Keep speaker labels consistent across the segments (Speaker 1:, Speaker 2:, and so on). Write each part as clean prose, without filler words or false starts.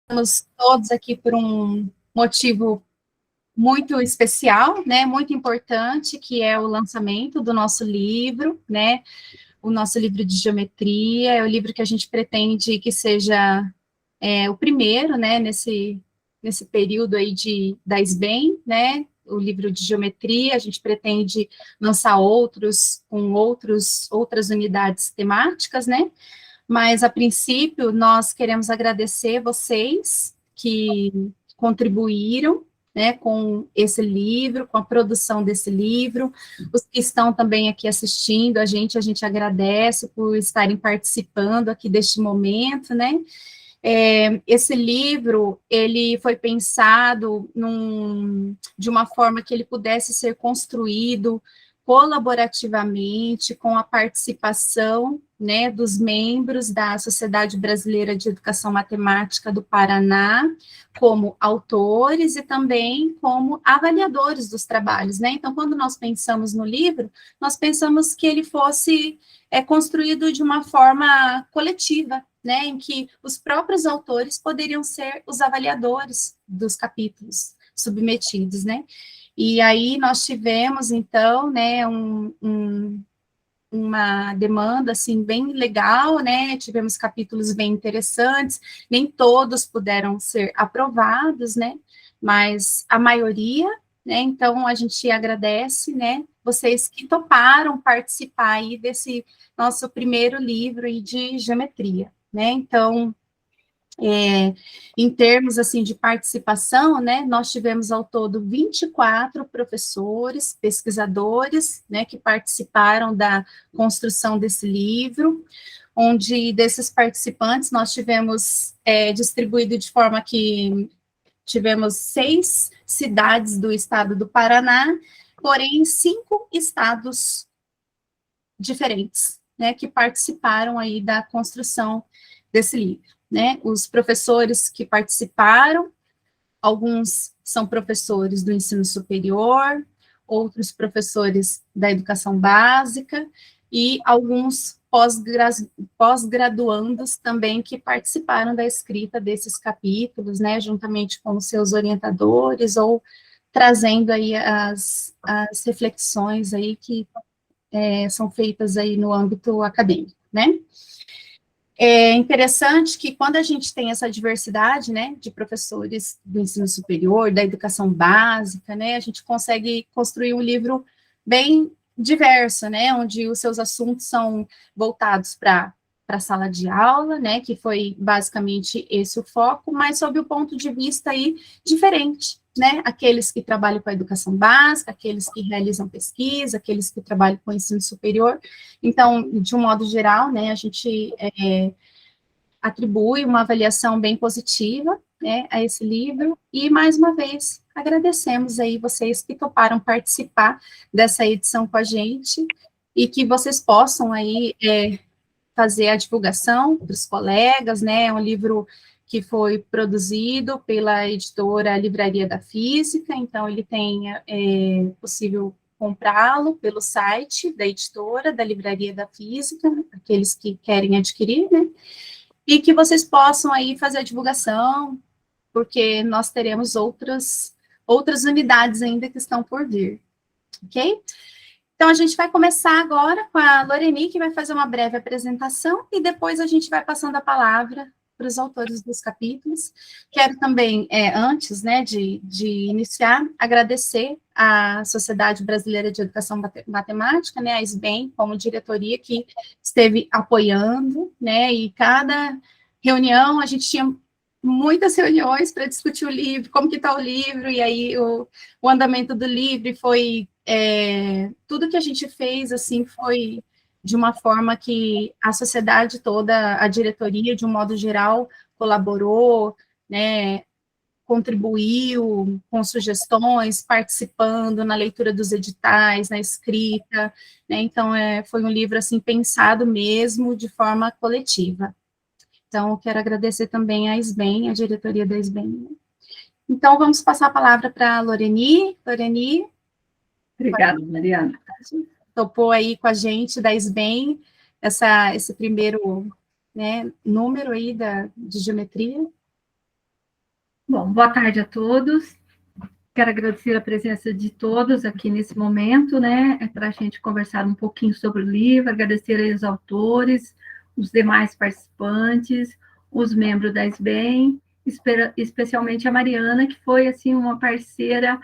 Speaker 1: Estamos todos aqui por um motivo muito especial, né, muito importante, que é o lançamento do nosso livro, né, o nosso livro de geometria, é o livro que a gente pretende que seja o primeiro, né, nesse período aí da SBEM, né, o livro de geometria, a gente pretende lançar outros, com outras unidades temáticas, né, mas, a princípio, nós queremos agradecer vocês que contribuíram, né, com esse livro, com a produção desse livro, os que estão também aqui assistindo a gente agradece por estarem participando aqui deste momento, né. Esse livro, ele foi pensado de uma forma que ele pudesse ser construído colaborativamente, com a participação, né, dos membros da Sociedade Brasileira de Educação Matemática do Paraná, como autores e também como avaliadores dos trabalhos, né. Então, quando nós pensamos no livro, nós pensamos que ele fosse construído de uma forma coletiva, né, em que os próprios autores poderiam ser os avaliadores dos capítulos submetidos, né. E aí nós tivemos, então, né, uma demanda, assim, bem legal, né, tivemos capítulos bem interessantes, nem todos puderam ser aprovados, né, mas a maioria, né, então a gente agradece, né, vocês que toparam participar aí desse nosso primeiro livro aí de geometria, né, então, em termos, assim, de participação, né, nós tivemos ao todo 24 professores, pesquisadores, né, que participaram da construção desse livro, onde desses participantes nós tivemos distribuído de forma que tivemos 6 cidades do estado do Paraná, porém 5 estados diferentes, né, que participaram aí da construção desse livro, né, os professores que participaram, alguns são professores do ensino superior, outros professores da educação básica, e alguns pós-graduandos também que participaram da escrita desses capítulos, né, juntamente com os seus orientadores, ou trazendo aí as reflexões aí que são feitas aí no âmbito acadêmico, né. É interessante que quando a gente tem essa diversidade, né, de professores do ensino superior, da educação básica, né, a gente consegue construir um livro bem diverso, né, onde os seus assuntos são voltados para a sala de aula, né, que foi basicamente esse o foco, mas sob o ponto de vista aí diferente, né, aqueles que trabalham com a educação básica, aqueles que realizam pesquisa, aqueles que trabalham com o ensino superior. Então, de um modo geral, né, a gente atribui uma avaliação bem positiva, né, a esse livro, e mais uma vez agradecemos aí vocês que toparam participar dessa edição com a gente, e que vocês possam aí fazer a divulgação para os colegas, né, é um livro que foi produzido pela editora Livraria da Física, então ele tem possível comprá-lo pelo site da editora, da Livraria da Física, aqueles que querem adquirir, né, e que vocês possam aí fazer a divulgação, porque nós teremos outras unidades ainda que estão por vir, ok? Então, a gente vai começar agora com a Loreni, que vai fazer uma breve apresentação, e depois a gente vai passando a palavra para os autores dos capítulos. Quero também, antes, né, de iniciar, agradecer à Sociedade Brasileira de Educação Matemática, né, a SBEM, como diretoria, que esteve apoiando, né, e cada reunião, a gente tinha muitas reuniões para discutir o livro, como que está o livro, e aí o andamento do livro foi tudo que a gente fez, assim, foi de uma forma que a sociedade toda, a diretoria, de um modo geral, colaborou, né, contribuiu com sugestões, participando na leitura dos editais, na escrita, né, então foi um livro, assim, pensado mesmo de forma coletiva. Então, eu quero agradecer também à SBEM, a diretoria da SBEM. Então, vamos passar a palavra para a Loreni. Loreni,
Speaker 2: obrigada, Mariana.
Speaker 1: Topou aí com a gente da SBEM, esse primeiro, né, número aí de geometria.
Speaker 2: Bom, boa tarde a todos. Quero agradecer a presença de todos aqui nesse momento, né? Para a gente conversar um pouquinho sobre o livro, agradecer aos autores, os demais participantes, os membros da SBEM, especialmente a Mariana, que foi, assim, uma parceira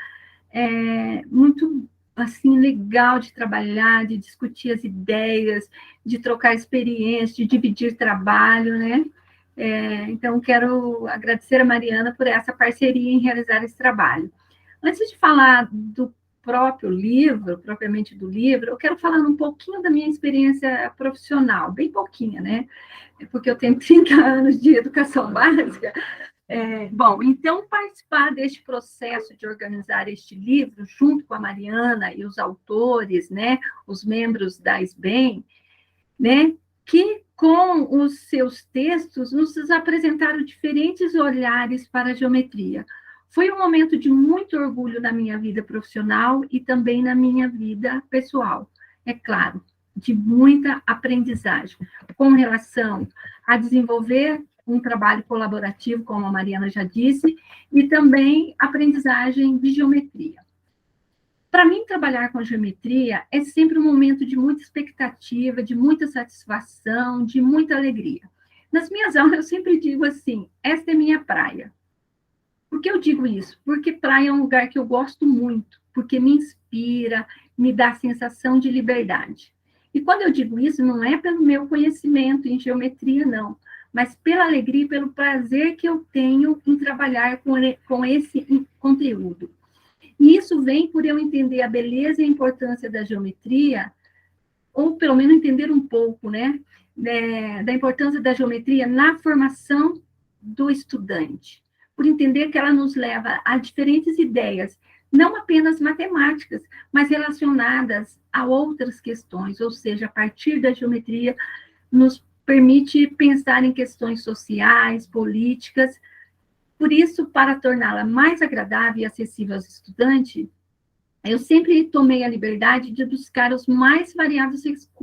Speaker 2: muito, assim, legal de trabalhar, de discutir as ideias, de trocar experiência, de dividir trabalho, né? Então, quero agradecer a Mariana por essa parceria em realizar esse trabalho. Antes de falar do próprio livro, propriamente do livro, eu quero falar um pouquinho da minha experiência profissional, bem pouquinha, né? Porque eu tenho 30 anos de educação básica. Bom, então, participar deste processo de organizar este livro, junto com a Mariana e os autores, né, os membros da SBEM, né, que com os seus textos nos apresentaram diferentes olhares para a geometria. Foi um momento de muito orgulho na minha vida profissional e também na minha vida pessoal, é claro, de muita aprendizagem, com relação a desenvolver um trabalho colaborativo, como a Mariana já disse, e também aprendizagem de geometria. Para mim, trabalhar com geometria é sempre um momento de muita expectativa, de muita satisfação, de muita alegria. Nas minhas aulas, eu sempre digo assim, esta é minha praia. Por que eu digo isso? Porque praia é um lugar que eu gosto muito, porque me inspira, me dá a sensação de liberdade. E quando eu digo isso, não é pelo meu conhecimento em geometria, não, mas pela alegria e pelo prazer que eu tenho em trabalhar com esse conteúdo. E isso vem por eu entender a beleza e a importância da geometria, ou pelo menos entender um pouco, né, da importância da geometria na formação do estudante, por entender que ela nos leva a diferentes ideias, não apenas matemáticas, mas relacionadas a outras questões, ou seja, a partir da geometria, nos permite pensar em questões sociais, políticas. Por isso, para torná-la mais agradável e acessível aos estudantes, eu sempre tomei a liberdade de buscar os mais variados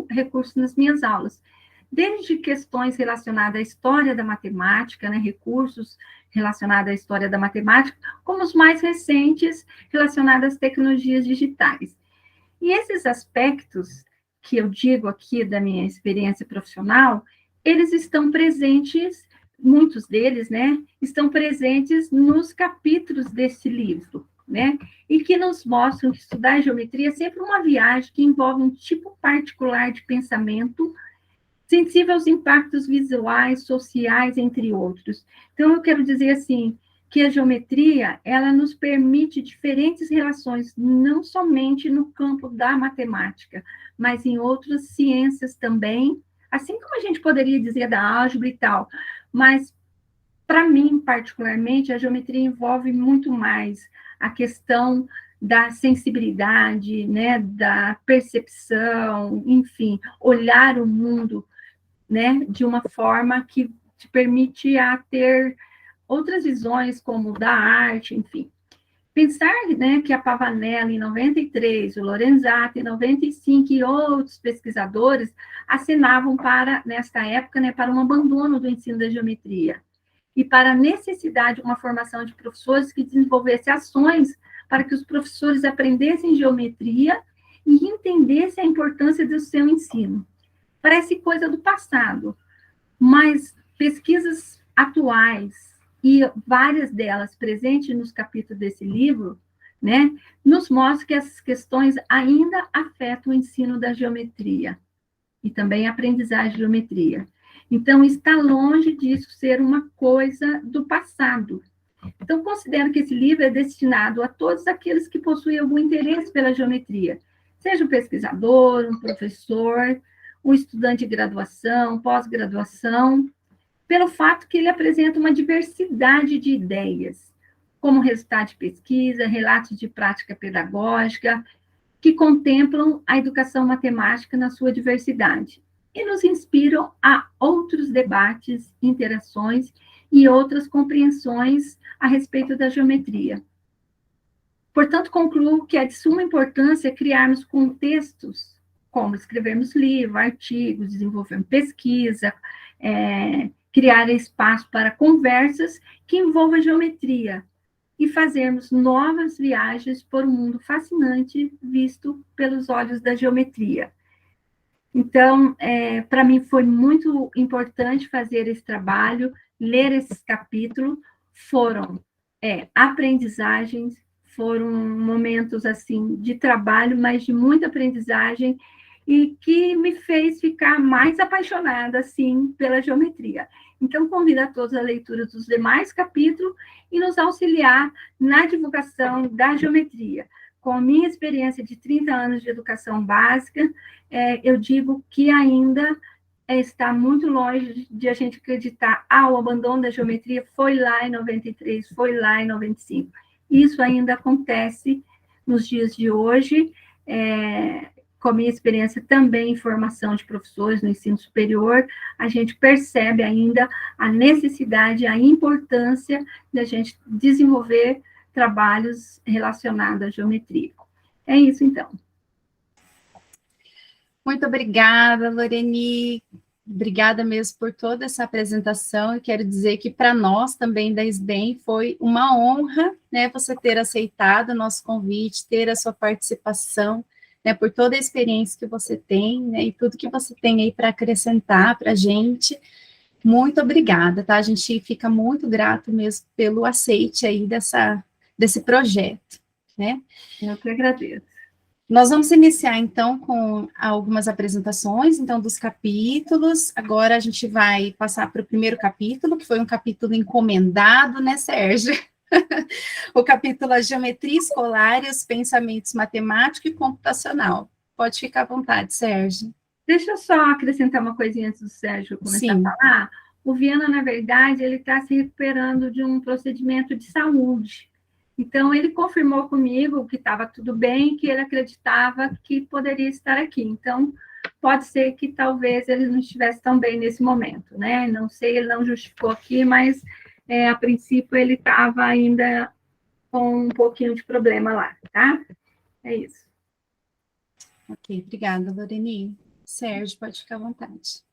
Speaker 2: recursos nas minhas aulas, desde questões relacionadas à história da matemática, né, recursos relacionados à história da matemática, como os mais recentes relacionados às tecnologias digitais. E esses aspectos que eu digo aqui da minha experiência profissional, eles estão presentes, muitos deles, né, estão presentes nos capítulos desse livro, né, e que nos mostram que estudar geometria é sempre uma viagem que envolve um tipo particular de pensamento, sensível aos impactos visuais, sociais, entre outros. Então, eu quero dizer assim, que a geometria, ela nos permite diferentes relações, não somente no campo da matemática, mas em outras ciências também, assim como a gente poderia dizer da álgebra e tal, mas, para mim, particularmente, a geometria envolve muito mais a questão da sensibilidade, né, da percepção, enfim, olhar o mundo, né, de uma forma que te permite a ter outras visões, como da arte, enfim. Pensar, né, que a Pavanelli, em 93, o Lorenzato, em 95, e outros pesquisadores acenavam para, nesta época, né, para um abandono do ensino da geometria e para a necessidade de uma formação de professores que desenvolvesse ações para que os professores aprendessem geometria e entendessem a importância do seu ensino. Parece coisa do passado, mas pesquisas atuais, e várias delas presentes nos capítulos desse livro, né, nos mostram que essas questões ainda afetam o ensino da geometria e também a aprendizagem de geometria. Então, está longe disso ser uma coisa do passado. Então, considero que esse livro é destinado a todos aqueles que possuem algum interesse pela geometria, seja um pesquisador, um professor, um estudante de graduação, pós-graduação, pelo fato que ele apresenta uma diversidade de ideias, como resultado de pesquisa, relatos de prática pedagógica, que contemplam a educação matemática na sua diversidade e nos inspiram a outros debates, interações e outras compreensões a respeito da geometria. Portanto, concluo que é de suma importância criarmos contextos, como escrevermos livros, artigos, desenvolvermos pesquisa, criar espaço para conversas que envolvam geometria e fazermos novas viagens por um mundo fascinante visto pelos olhos da geometria. Então, para mim foi muito importante fazer esse trabalho, ler esses capítulos, foram aprendizagens, foram momentos assim de trabalho, mas de muita aprendizagem e que me fez ficar mais apaixonada assim pela geometria. Então, convido a todos a leitura dos demais capítulos e nos auxiliar na divulgação da geometria. Com a minha experiência de 30 anos de educação básica, eu digo que ainda está muito longe de a gente acreditar, o abandono da geometria foi lá em 93, foi lá em 95. Isso ainda acontece nos dias de hoje, com a minha experiência também em formação de professores no ensino superior, a gente percebe ainda a necessidade, a importância da gente desenvolver trabalhos relacionados à geometria. É isso, então.
Speaker 1: Muito obrigada, Loreni. Obrigada mesmo por toda essa apresentação. Eu quero dizer que para nós também da SBEM foi uma honra, né, você ter aceitado o nosso convite, ter a sua participação, né, por toda a experiência que você tem, né, e tudo que você tem aí para acrescentar para a gente. Muito obrigada, tá? A gente fica muito grato mesmo pelo aceite aí desse projeto, né?
Speaker 2: Eu que agradeço.
Speaker 1: Nós vamos iniciar, então, com algumas apresentações, então, dos capítulos. Agora a gente vai passar para o primeiro capítulo, que foi um capítulo encomendado, né, Sérgio? O capítulo A Geometria Escolar e os Pensamentos Matemático e Computacional. Pode ficar à vontade, Sérgio.
Speaker 2: Deixa eu só acrescentar uma coisinha antes do Sérgio começar a falar. O Viana, na verdade, ele está se recuperando de um procedimento de saúde. Então, ele confirmou comigo que estava tudo bem, que ele acreditava que poderia estar aqui. Então, pode ser que talvez ele não estivesse tão bem nesse momento, né? Não sei, ele não justificou aqui, mas a princípio ele estava ainda com um pouquinho de problema lá, tá? É isso.
Speaker 1: Ok, obrigada, Loreni. Sérgio, pode ficar à vontade.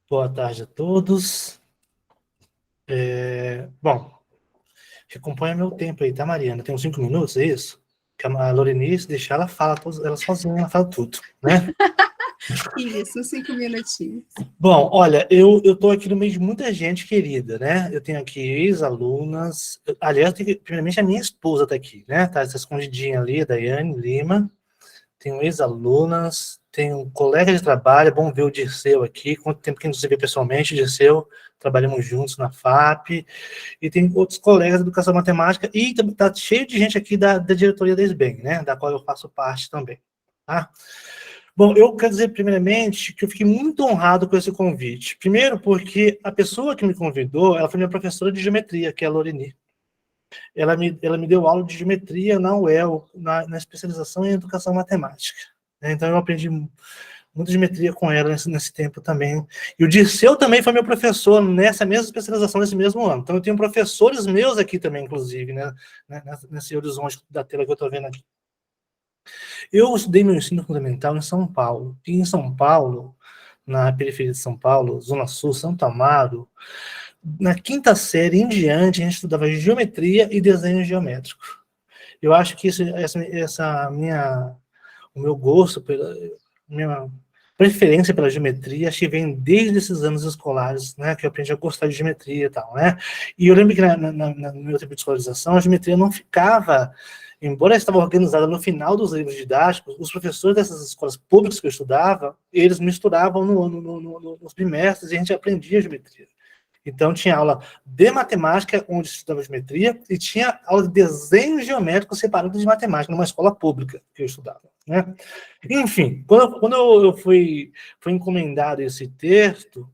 Speaker 3: Boa tarde a todos. Bom, acompanha meu tempo aí, tá, Mariana? Tem uns 5 minutos, é isso? Que a Lorenice, deixar ela fala, ela sozinha, ela fala tudo, né?
Speaker 1: Isso, 5 minutinhos.
Speaker 3: Bom, olha, eu estou aqui no meio de muita gente querida, né? Eu tenho aqui ex-alunas, aliás, primeiramente a minha esposa está aqui, né? Tá essa escondidinha ali, a Daiane Lima. Tenho ex-alunas, tenho colega de trabalho, é bom ver o Dirceu aqui, quanto tempo que a gente se vê pessoalmente, Dirceu, trabalhamos juntos na FAP, e tem outros colegas de educação matemática, e está cheio de gente aqui da diretoria da SBEM, né, da qual eu faço parte também, tá? Bom, eu quero dizer primeiramente que eu fiquei muito honrado com esse convite. Primeiro porque a pessoa que me convidou, ela foi minha professora de geometria, que é a Loreni. Ela me deu aula de geometria na UEL, na especialização em educação matemática. Então, eu aprendi muita geometria com ela nesse tempo também. E o Dirceu também foi meu professor nessa mesma especialização, nesse mesmo ano. Então, eu tenho professores meus aqui também, inclusive, né, nesse horizonte da tela que eu estou vendo aqui. Eu estudei meu ensino fundamental em São Paulo. E em São Paulo, na periferia de São Paulo, Zona Sul, Santo Amaro, na quinta série em diante, a gente estudava geometria e desenho geométrico. Eu acho que o meu gosto, minha preferência pela geometria, acho que vem desde esses anos escolares, né, que eu aprendi a gostar de geometria e tal, né? E eu lembro que no meu tempo de escolarização, a geometria não ficava, embora estava organizada no final dos livros didáticos, os professores dessas escolas públicas que eu estudava, eles misturavam nos bimestres e a gente aprendia geometria. Então, tinha aula de matemática, onde se estudava geometria, e tinha aula de desenho geométrico separado de matemática, numa escola pública que eu estudava, né? Enfim, quando eu fui encomendado esse texto,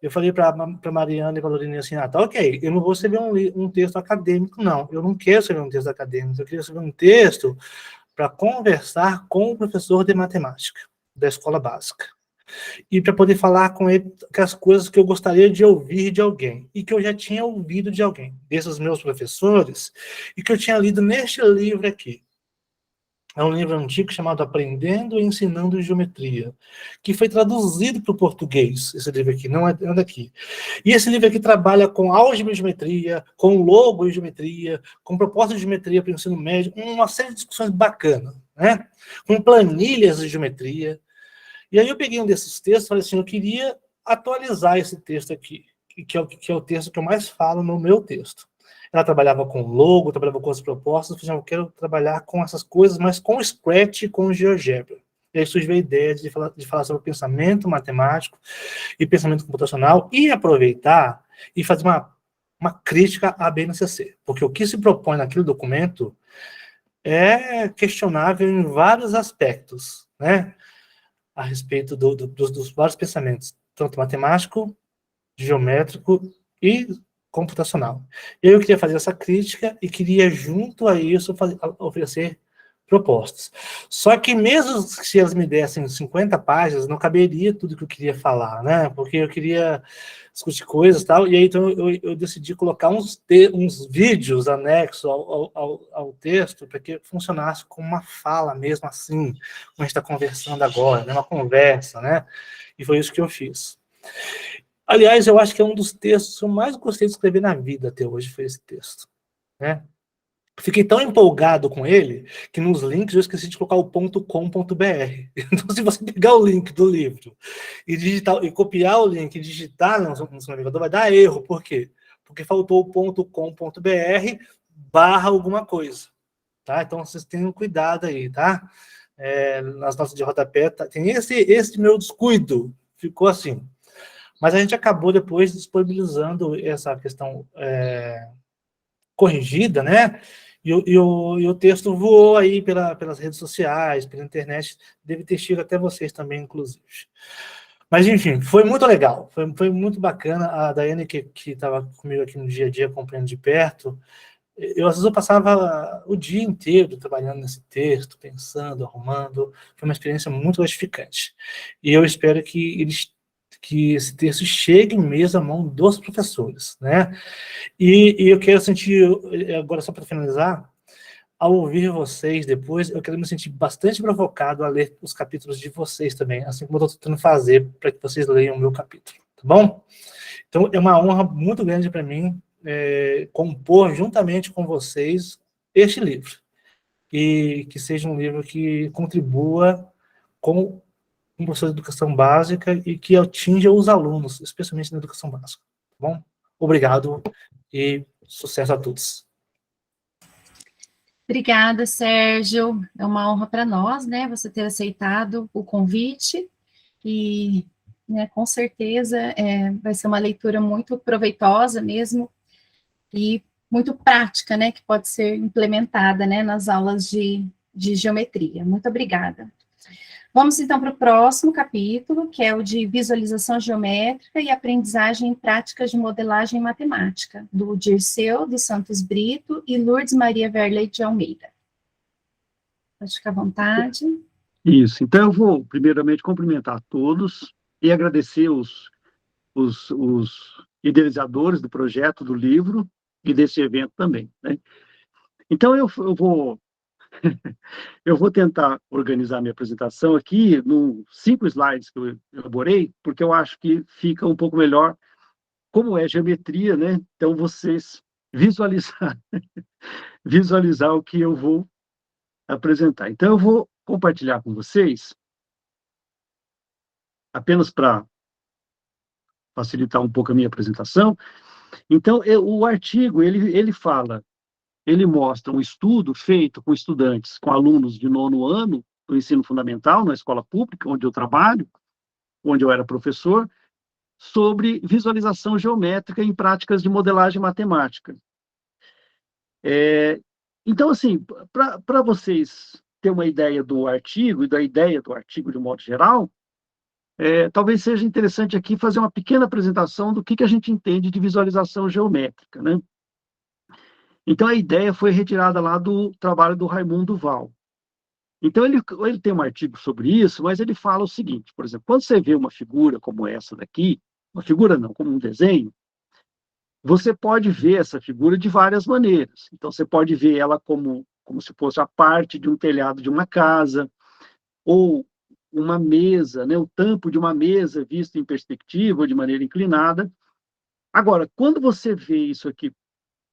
Speaker 3: eu falei para Mariana e para a Lorena assim, tá ok, eu não vou escrever um texto acadêmico, não. Eu não quero escrever um texto acadêmico, eu queria escrever um texto para conversar com o professor de matemática da escola básica. E para poder falar com ele as coisas que eu gostaria de ouvir de alguém, e que eu já tinha ouvido de alguém, desses meus professores, e que eu tinha lido neste livro aqui. É um livro antigo chamado Aprendendo e Ensinando Geometria, que foi traduzido para o português, esse livro aqui, não é daqui. E esse livro aqui trabalha com álgebra e geometria, com logo e geometria, com proposta de geometria para o ensino médio, uma série de discussões bacanas, né? Com planilhas de geometria. E aí eu peguei um desses textos e falei assim, eu queria atualizar esse texto aqui, que é o texto que eu mais falo no meu texto. Ela trabalhava com logo, trabalhava com as propostas, eu falei, eu quero trabalhar com essas coisas, mas com Scratch e com GeoGebra. E aí surgiu a ideia de falar sobre pensamento matemático e pensamento computacional e aproveitar e fazer uma crítica à BNCC. Porque o que se propõe naquele documento é questionável em vários aspectos, né? A respeito dos vários pensamentos, tanto matemático, geométrico e computacional. Eu queria fazer essa crítica e queria, junto a isso, oferecer propostas. Só que mesmo se elas me dessem 50 páginas, não caberia tudo que eu queria falar, né? Porque eu queria discutir coisas e tal, e aí então eu decidi colocar uns vídeos anexos ao texto para que funcionasse como uma fala mesmo assim, como a gente está conversando agora, né? Uma conversa, né? E foi isso que eu fiz. Aliás, eu acho que é um dos textos que eu mais gostei de escrever na vida até hoje, foi esse texto, né? Fiquei tão empolgado com ele, que nos links eu esqueci de colocar o .com.br. Então, se você pegar o link do livro e copiar o link e digitar no seu navegador, vai dar erro. Por quê? Porque faltou o .com.br / alguma coisa. Tá? Então, vocês tenham cuidado aí, tá? Nas notas de rodapé, tem esse meu descuido. Ficou assim. Mas a gente acabou depois disponibilizando essa questão corrigida, né? E o texto voou aí pelas redes sociais, pela internet, deve ter chegado até vocês também, inclusive. Mas, enfim, foi muito legal, foi muito bacana. A Daiane, que estava comigo aqui no dia a dia, acompanhando de perto, às vezes eu passava o dia inteiro trabalhando nesse texto, pensando, arrumando. Foi uma experiência muito gratificante. E eu espero que esse texto chegue mesmo à mão dos professores, né? E eu quero sentir, agora só para finalizar, ao ouvir vocês depois, eu quero me sentir bastante provocado a ler os capítulos de vocês também, assim como eu estou tentando fazer para que vocês leiam o meu capítulo, tá bom? Então, é uma honra muito grande para mim compor juntamente com vocês este livro, e que seja um livro que contribua com um professor de educação básica e que atinja os alunos, especialmente na educação básica, tá bom? Obrigado e sucesso a todos.
Speaker 1: Obrigada, Sérgio. É uma honra para nós, né, você ter aceitado o convite e, né, com certeza vai ser uma leitura muito proveitosa mesmo e muito prática, né, que pode ser implementada, né, nas aulas de geometria. Muito obrigada. Vamos, então, para o próximo capítulo, que é o de visualização geométrica e aprendizagem em práticas de modelagem matemática, do Dirceu dos Santos Brito e Lourdes Maria Verley de Almeida. Pode ficar à vontade.
Speaker 4: Isso. Então, eu vou, primeiramente, cumprimentar todos e agradecer os idealizadores do projeto, do livro e desse evento também, né? Então, eu vou tentar organizar minha apresentação aqui nos 5 slides que eu elaborei, porque eu acho que fica um pouco melhor como é geometria, né? Então, vocês visualizar o que eu vou apresentar. Então, eu vou compartilhar com vocês, apenas para facilitar um pouco a minha apresentação. Então, o artigo, ele mostra um estudo feito com estudantes, com alunos de 9º ano do ensino fundamental, na escola pública, onde eu trabalho, onde eu era professor, sobre visualização geométrica em práticas de modelagem matemática. Então, assim, para vocês terem uma ideia do artigo, e da ideia do artigo de um modo geral, talvez seja interessante aqui fazer uma pequena apresentação do que a gente entende de visualização geométrica, né? Então, a ideia foi retirada lá do trabalho do Raimundo Val. Então, ele tem um artigo sobre isso, mas ele fala o seguinte, por exemplo, quando você vê uma figura como essa daqui, uma figura não, como um desenho, você pode ver essa figura de várias maneiras. Então, você pode ver ela como como se fosse a parte de um telhado de uma casa, ou uma mesa, né, o tampo de uma mesa visto em perspectiva ou de maneira inclinada. Agora, quando você vê isso aqui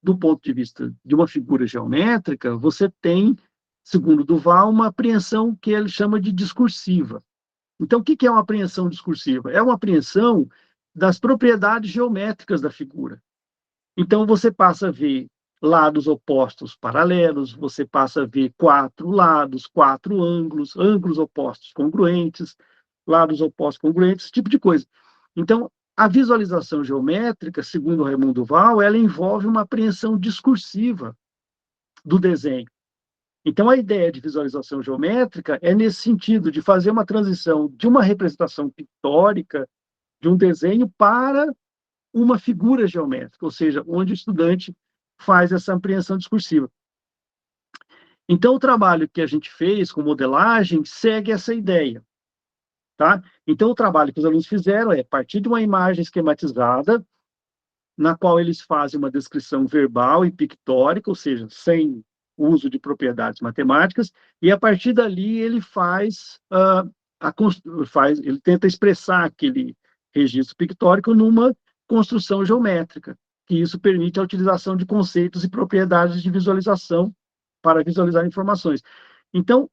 Speaker 4: do ponto de vista de uma figura geométrica, você tem, segundo Duval, uma apreensão que ele chama de discursiva. Então, o que é uma apreensão discursiva? É uma apreensão das propriedades geométricas da figura. Então, você passa a ver lados opostos paralelos, você passa a ver 4 lados, 4 ângulos, ângulos opostos congruentes, lados opostos congruentes, esse tipo de coisa. Então, a visualização geométrica, segundo Raimundo Duval, ela envolve uma apreensão discursiva do desenho. Então, a ideia de visualização geométrica é nesse sentido, de fazer uma transição de uma representação pictórica, de um desenho, para uma figura geométrica, ou seja, onde o estudante faz essa apreensão discursiva. Então, o trabalho que a gente fez com modelagem segue essa ideia. Tá? Então, o trabalho que os alunos fizeram é, a partir de uma imagem esquematizada, na qual eles fazem uma descrição verbal e pictórica, ou seja, sem uso de propriedades matemáticas, e a partir dali ele ele tenta expressar aquele registro pictórico numa construção geométrica, que isso permite a utilização de conceitos e propriedades de visualização para visualizar informações. Então,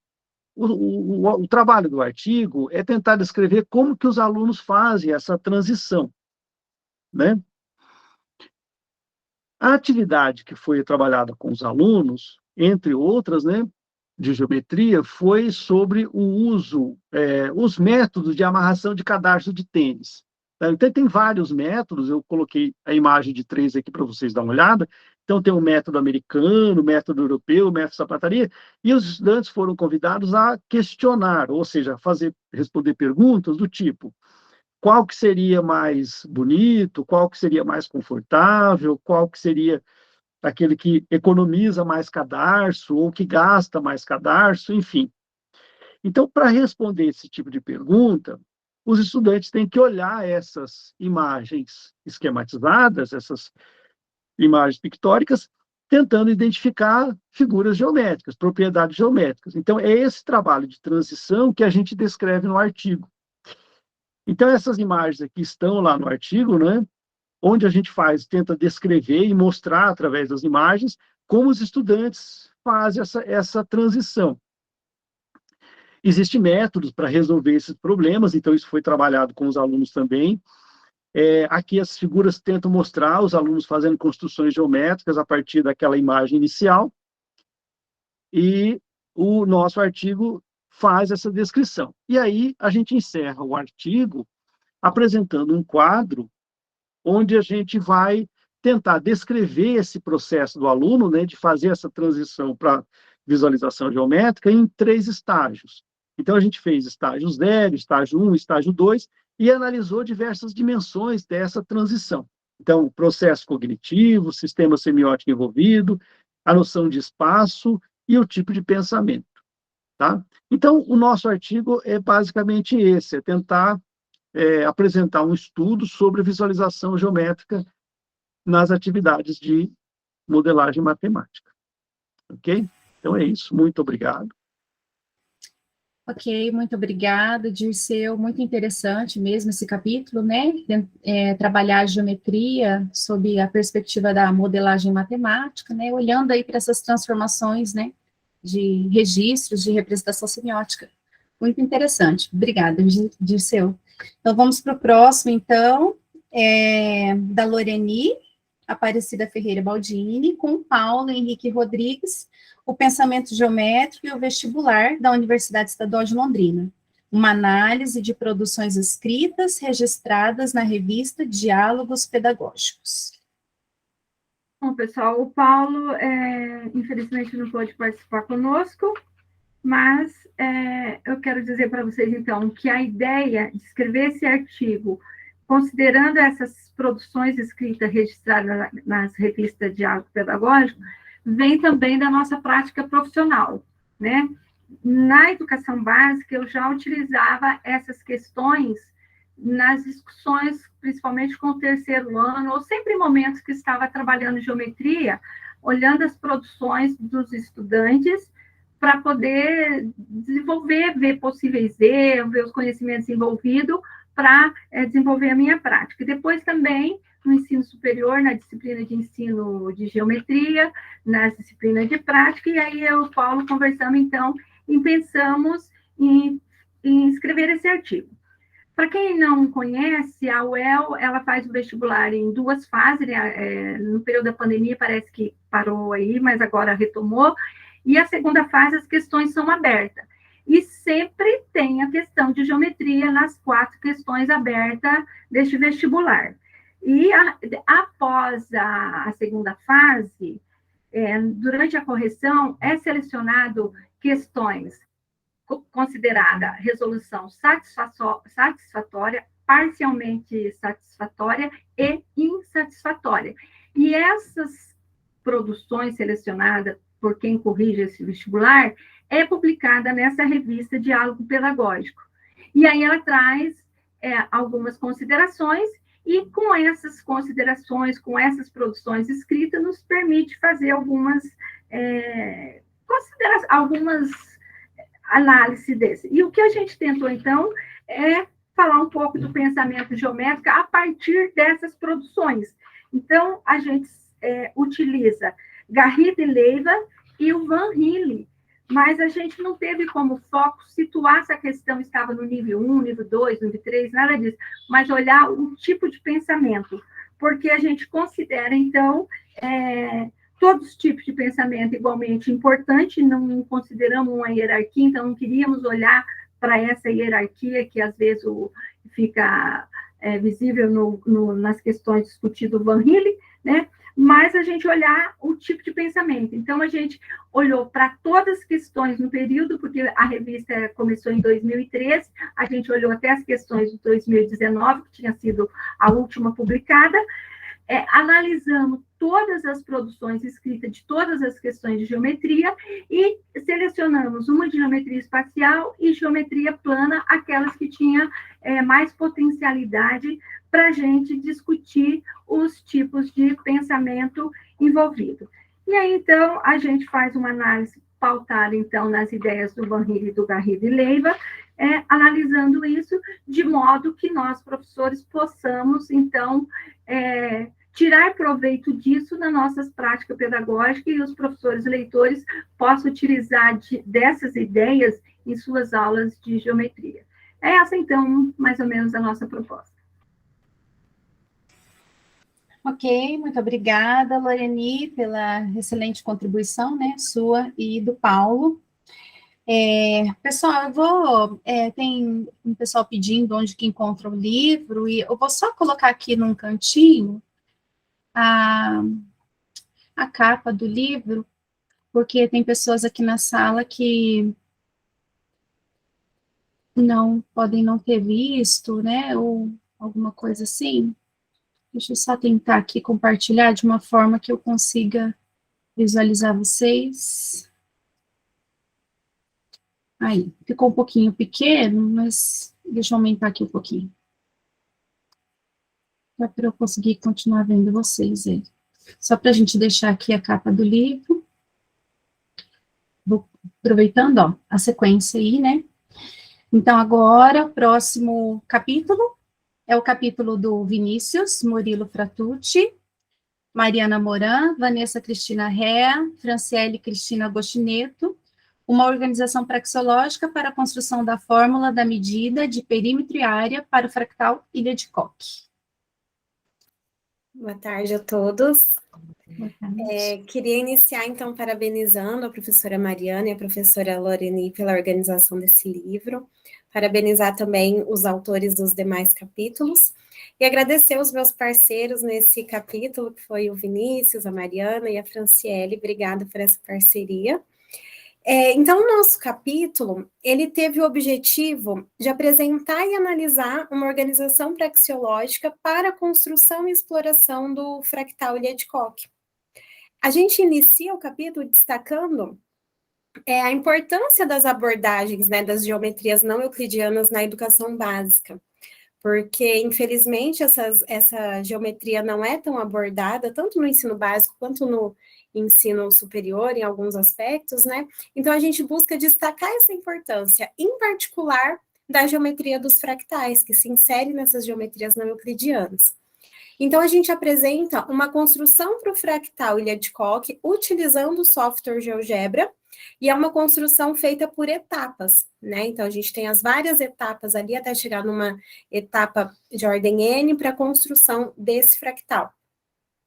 Speaker 4: o trabalho do artigo é tentar descrever como que os alunos fazem essa transição, né? A atividade que foi trabalhada com os alunos, entre outras, né, de geometria, foi sobre o uso, os métodos de amarração de cadarço de tênis. Então, tem vários métodos, eu coloquei a imagem de 3 aqui para vocês darem uma olhada. Então, tem o método americano, o método europeu, o método sapataria, e os estudantes foram convidados a questionar, ou seja, responder perguntas do tipo: qual que seria mais bonito, qual que seria mais confortável, qual que seria aquele que economiza mais cadarço, ou que gasta mais cadarço, enfim. Então, para responder esse tipo de pergunta, os estudantes têm que olhar essas imagens esquematizadas, essas imagens pictóricas, tentando identificar figuras geométricas, propriedades geométricas. Então, é esse trabalho de transição que a gente descreve no artigo. Então, essas imagens aqui estão lá no artigo, né, onde a gente tenta descrever e mostrar, através das imagens, como os estudantes fazem essa transição. Existem métodos para resolver esses problemas, então isso foi trabalhado com os alunos também. Aqui as figuras tentam mostrar os alunos fazendo construções geométricas a partir daquela imagem inicial, e o nosso artigo faz essa descrição. E aí a gente encerra o artigo apresentando um quadro onde a gente vai tentar descrever esse processo do aluno, né, de fazer essa transição para visualização geométrica em 3 estágios. Então, a gente fez estágio 0, estágio 1, estágio 2, e analisou diversas dimensões dessa transição. Então, processo cognitivo, sistema semiótico envolvido, a noção de espaço e o tipo de pensamento. Tá? Então, o nosso artigo é basicamente esse, é tentar apresentar um estudo sobre visualização geométrica nas atividades de modelagem matemática. Ok? Então é isso, muito obrigado.
Speaker 1: Ok, muito obrigada, Dirceu, muito interessante mesmo esse capítulo, né? Trabalhar a geometria sob a perspectiva da modelagem matemática, né? Olhando aí para essas transformações, né? De registros, de representação semiótica. Muito interessante. Obrigada, Dirceu. Então, vamos para o próximo, então, da Loreni Aparecida Ferreira Baldini, com Paulo Henrique Rodrigues, o pensamento geométrico e o vestibular da Universidade Estadual de Londrina. Uma análise de produções escritas registradas na revista Diálogos Pedagógicos.
Speaker 2: Bom, pessoal, o Paulo, infelizmente, não pôde participar conosco, mas eu quero dizer para vocês, então, que a ideia de escrever esse artigo, considerando essas produções escritas registradas nas revistas Diálogo Pedagógico, vem também da nossa prática profissional, né? Na educação básica, eu já utilizava essas questões nas discussões, principalmente com o terceiro ano, ou sempre em momentos que estava trabalhando geometria, olhando as produções dos estudantes para poder desenvolver, ver possíveis erros, ver os conhecimentos envolvidos para desenvolver a minha prática. E depois também, no ensino superior, na disciplina de ensino de geometria, nas disciplinas de prática, e aí eu e o Paulo conversamos, então, e pensamos em escrever esse artigo. Para quem não conhece, a UEL, ela faz o vestibular em 2 fases, no período da pandemia parece que parou aí, mas agora retomou, e a segunda fase as questões são abertas. E sempre tem a questão de geometria nas 4 questões abertas deste vestibular. E após a segunda fase, durante a correção, é selecionado questões considerada resolução satisfatória, parcialmente satisfatória e insatisfatória. E essas produções selecionadas por quem corrige esse vestibular é publicada nessa revista Diálogo Pedagógico. E aí ela traz algumas considerações, e com essas considerações, com essas produções escritas, nos permite fazer algumas análise desse. E o que a gente tentou, então, é falar um pouco do pensamento geométrico a partir dessas produções. Então, a gente utiliza Garrido e Leiva e o Van Hille, mas a gente não teve como foco situar se a questão estava no nível 1, nível 2, nível 3, nada disso, mas olhar o tipo de pensamento, porque a gente considera, então, todos os tipos de pensamento igualmente importante, não consideramos uma hierarquia, então não queríamos olhar para essa hierarquia que às vezes fica visível nas questões discutidas do Van Hille, né? Mas a gente olhar o tipo de pensamento. Então, a gente olhou para todas as questões no período, porque a revista começou em 2013, a gente olhou até as questões de 2019, que tinha sido a última publicada, analisamos todas as produções escritas de todas as questões de geometria e selecionamos uma de geometria espacial e geometria plana, aquelas que tinham mais potencialidade para a gente discutir os tipos de pensamento envolvido. E aí, então, a gente faz uma análise pautada, então, nas ideias do Van Hille, do Garrido e Leiva, analisando isso de modo que nós, professores, possamos, então, tirar proveito disso nas nossas práticas pedagógicas e os professores leitores possam utilizar dessas ideias em suas aulas de geometria. É essa, então, mais ou menos a nossa proposta.
Speaker 1: Ok, muito obrigada, Loreni, pela excelente contribuição, né, sua e do Paulo. Pessoal, eu vou... tem um pessoal pedindo onde que encontra o livro, e eu vou só colocar aqui num cantinho a capa do livro, porque tem pessoas aqui na sala que podem não ter visto, né, ou alguma coisa assim. Deixa eu só tentar aqui compartilhar de uma forma que eu consiga visualizar vocês. Aí, ficou um pouquinho pequeno, mas deixa eu aumentar aqui um pouquinho. Para eu conseguir continuar vendo vocês aí. Só para a gente deixar aqui a capa do livro. Vou aproveitando, ó, a sequência aí, né? Então, agora, o próximo capítulo é o capítulo do Vinícius Murilo Fratucci, Mariana Moran, Vanessa Cristina Rea, Franciele Cristina Agostineto, uma organização praxeológica para a construção da fórmula da medida de perímetro e área para o fractal Ilha de Koch.
Speaker 5: Boa tarde a todos. Queria iniciar, então, parabenizando a professora Mariana e a professora Loreni pela organização desse livro, parabenizar também os autores dos demais capítulos, e agradecer os meus parceiros nesse capítulo, que foi o Vinícius, a Mariana e a Franciele. Obrigada por essa parceria. Então, o nosso capítulo, ele teve o objetivo de apresentar e analisar uma organização praxeológica para a construção e exploração do fractal Ilha de Koch. A gente inicia o capítulo destacando a importância das abordagens, né, das geometrias não euclidianas na educação básica, porque, infelizmente, essa geometria não é tão abordada, tanto no ensino básico quanto no ensino superior, em alguns aspectos, né? Então, a gente busca destacar essa importância, em particular, da geometria dos fractais, que se insere nessas geometrias não euclidianas. Então, a gente apresenta uma construção para o fractal Ilha de Koch, utilizando o software GeoGebra, e é uma construção feita por etapas, né? Então, a gente tem as várias etapas ali, até chegar numa etapa de ordem N para a construção desse fractal.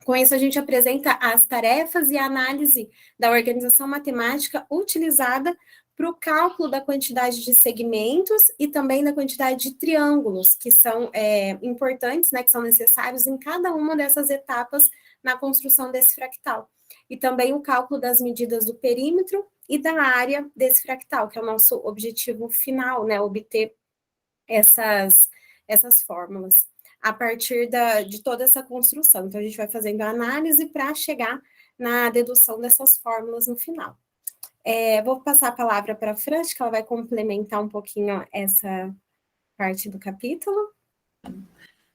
Speaker 5: Com isso, a gente apresenta as tarefas e a análise da organização matemática utilizada para o cálculo da quantidade de segmentos e também da quantidade de triângulos, que são importantes, né, que são necessários em cada uma dessas etapas na construção desse fractal. E também o cálculo das medidas do perímetro e da área desse fractal, que é o nosso objetivo final, né, obter essas fórmulas a partir de toda essa construção. Então, a gente vai fazendo a análise para chegar na dedução dessas fórmulas no final. Vou passar a palavra para a Fran, que ela vai complementar um pouquinho essa parte do capítulo.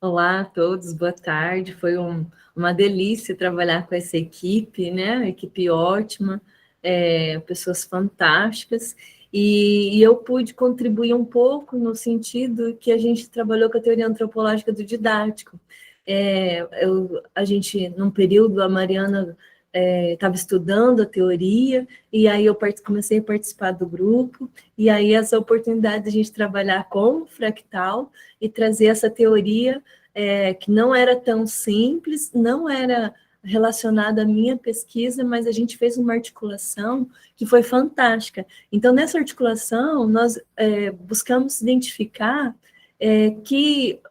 Speaker 6: Olá a todos, boa tarde. Foi uma delícia trabalhar com essa equipe, né? Uma equipe ótima, pessoas fantásticas. E eu pude contribuir um pouco no sentido que a gente trabalhou com a teoria antropológica do didático. A gente, num período, a Mariana estava estudando a teoria, e aí eu comecei a participar do grupo, e aí essa oportunidade de a gente trabalhar com o fractal e trazer essa teoria que não era tão simples, não era relacionada à minha pesquisa, mas a gente fez uma articulação que foi fantástica. Então, nessa articulação, nós buscamos identificar que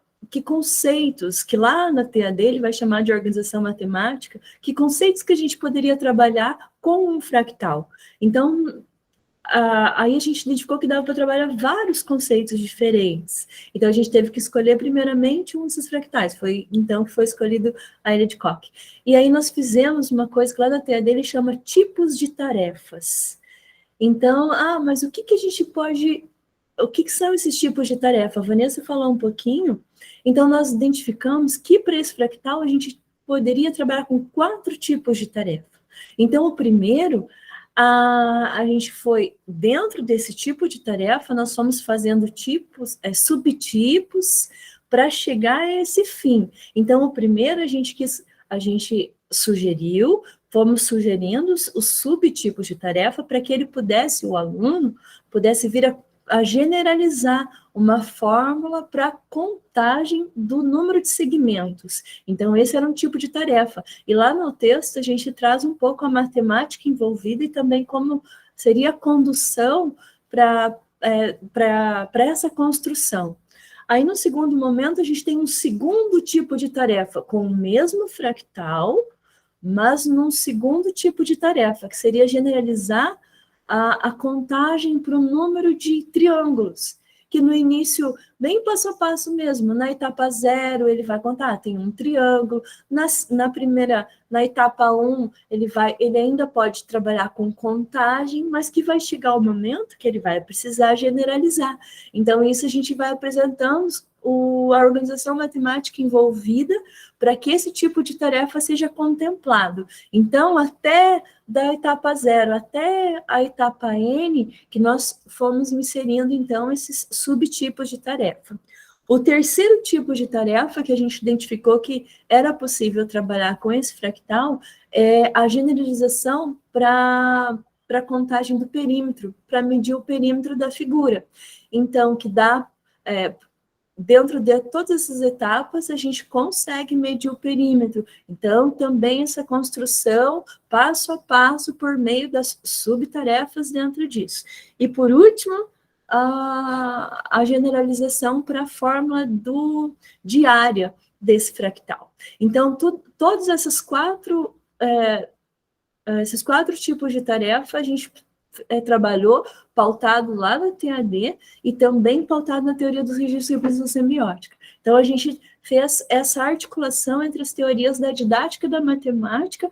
Speaker 6: conceitos, que lá na TAD ele vai chamar de organização matemática, que conceitos que a gente poderia trabalhar com um fractal. Então, aí a gente identificou que dava para trabalhar vários conceitos diferentes. Então, a gente teve que escolher primeiramente um desses fractais. Foi então que foi escolhido a Ilha de Koch. E aí nós fizemos uma coisa que lá na TAD ele chama tipos de tarefas. Então, mas o que a gente pode... O que são esses tipos de tarefa? A Vanessa falou um pouquinho. Então, nós identificamos que para esse fractal a gente poderia trabalhar com 4 tipos de tarefa. Então, o primeiro, a gente foi, dentro desse tipo de tarefa, nós fomos fazendo tipos, subtipos, para chegar a esse fim. Então, o primeiro a gente sugeriu, fomos sugerindo os subtipos de tarefa para que o aluno pudesse vir a generalizar uma fórmula para contagem do número de segmentos. Então, esse era um tipo de tarefa. E lá no texto, a gente traz um pouco a matemática envolvida e também como seria a condução para essa construção. Aí, no segundo momento, a gente tem um segundo tipo de tarefa, com o mesmo fractal, mas num segundo tipo de tarefa, que seria generalizar a contagem para o número de triângulos, que no início, bem passo a passo mesmo, na etapa 0 ele vai contar, tem um triângulo, na etapa 1 ele ainda pode trabalhar com contagem, mas que vai chegar o momento que ele vai precisar generalizar. Então, isso a gente vai apresentando a organização matemática envolvida para que esse tipo de tarefa seja contemplado. Então, até da etapa 0 até a etapa N, que nós fomos inserindo, então, esses subtipos de tarefa. O terceiro tipo de tarefa que a gente identificou que era possível trabalhar com esse fractal é a generalização para a contagem do perímetro, para medir o perímetro da figura. Então, que dá... dentro de todas essas etapas, a gente consegue medir o perímetro. Então, também essa construção, passo a passo, por meio das subtarefas dentro disso. E, por último, a generalização para a fórmula de área desse fractal. Então, todos esses quatro tipos de tarefa, a gente trabalhou pautado lá na TAD e também pautado na teoria dos registros de representação semiótica. Então, a gente fez essa articulação entre as teorias da didática e da matemática,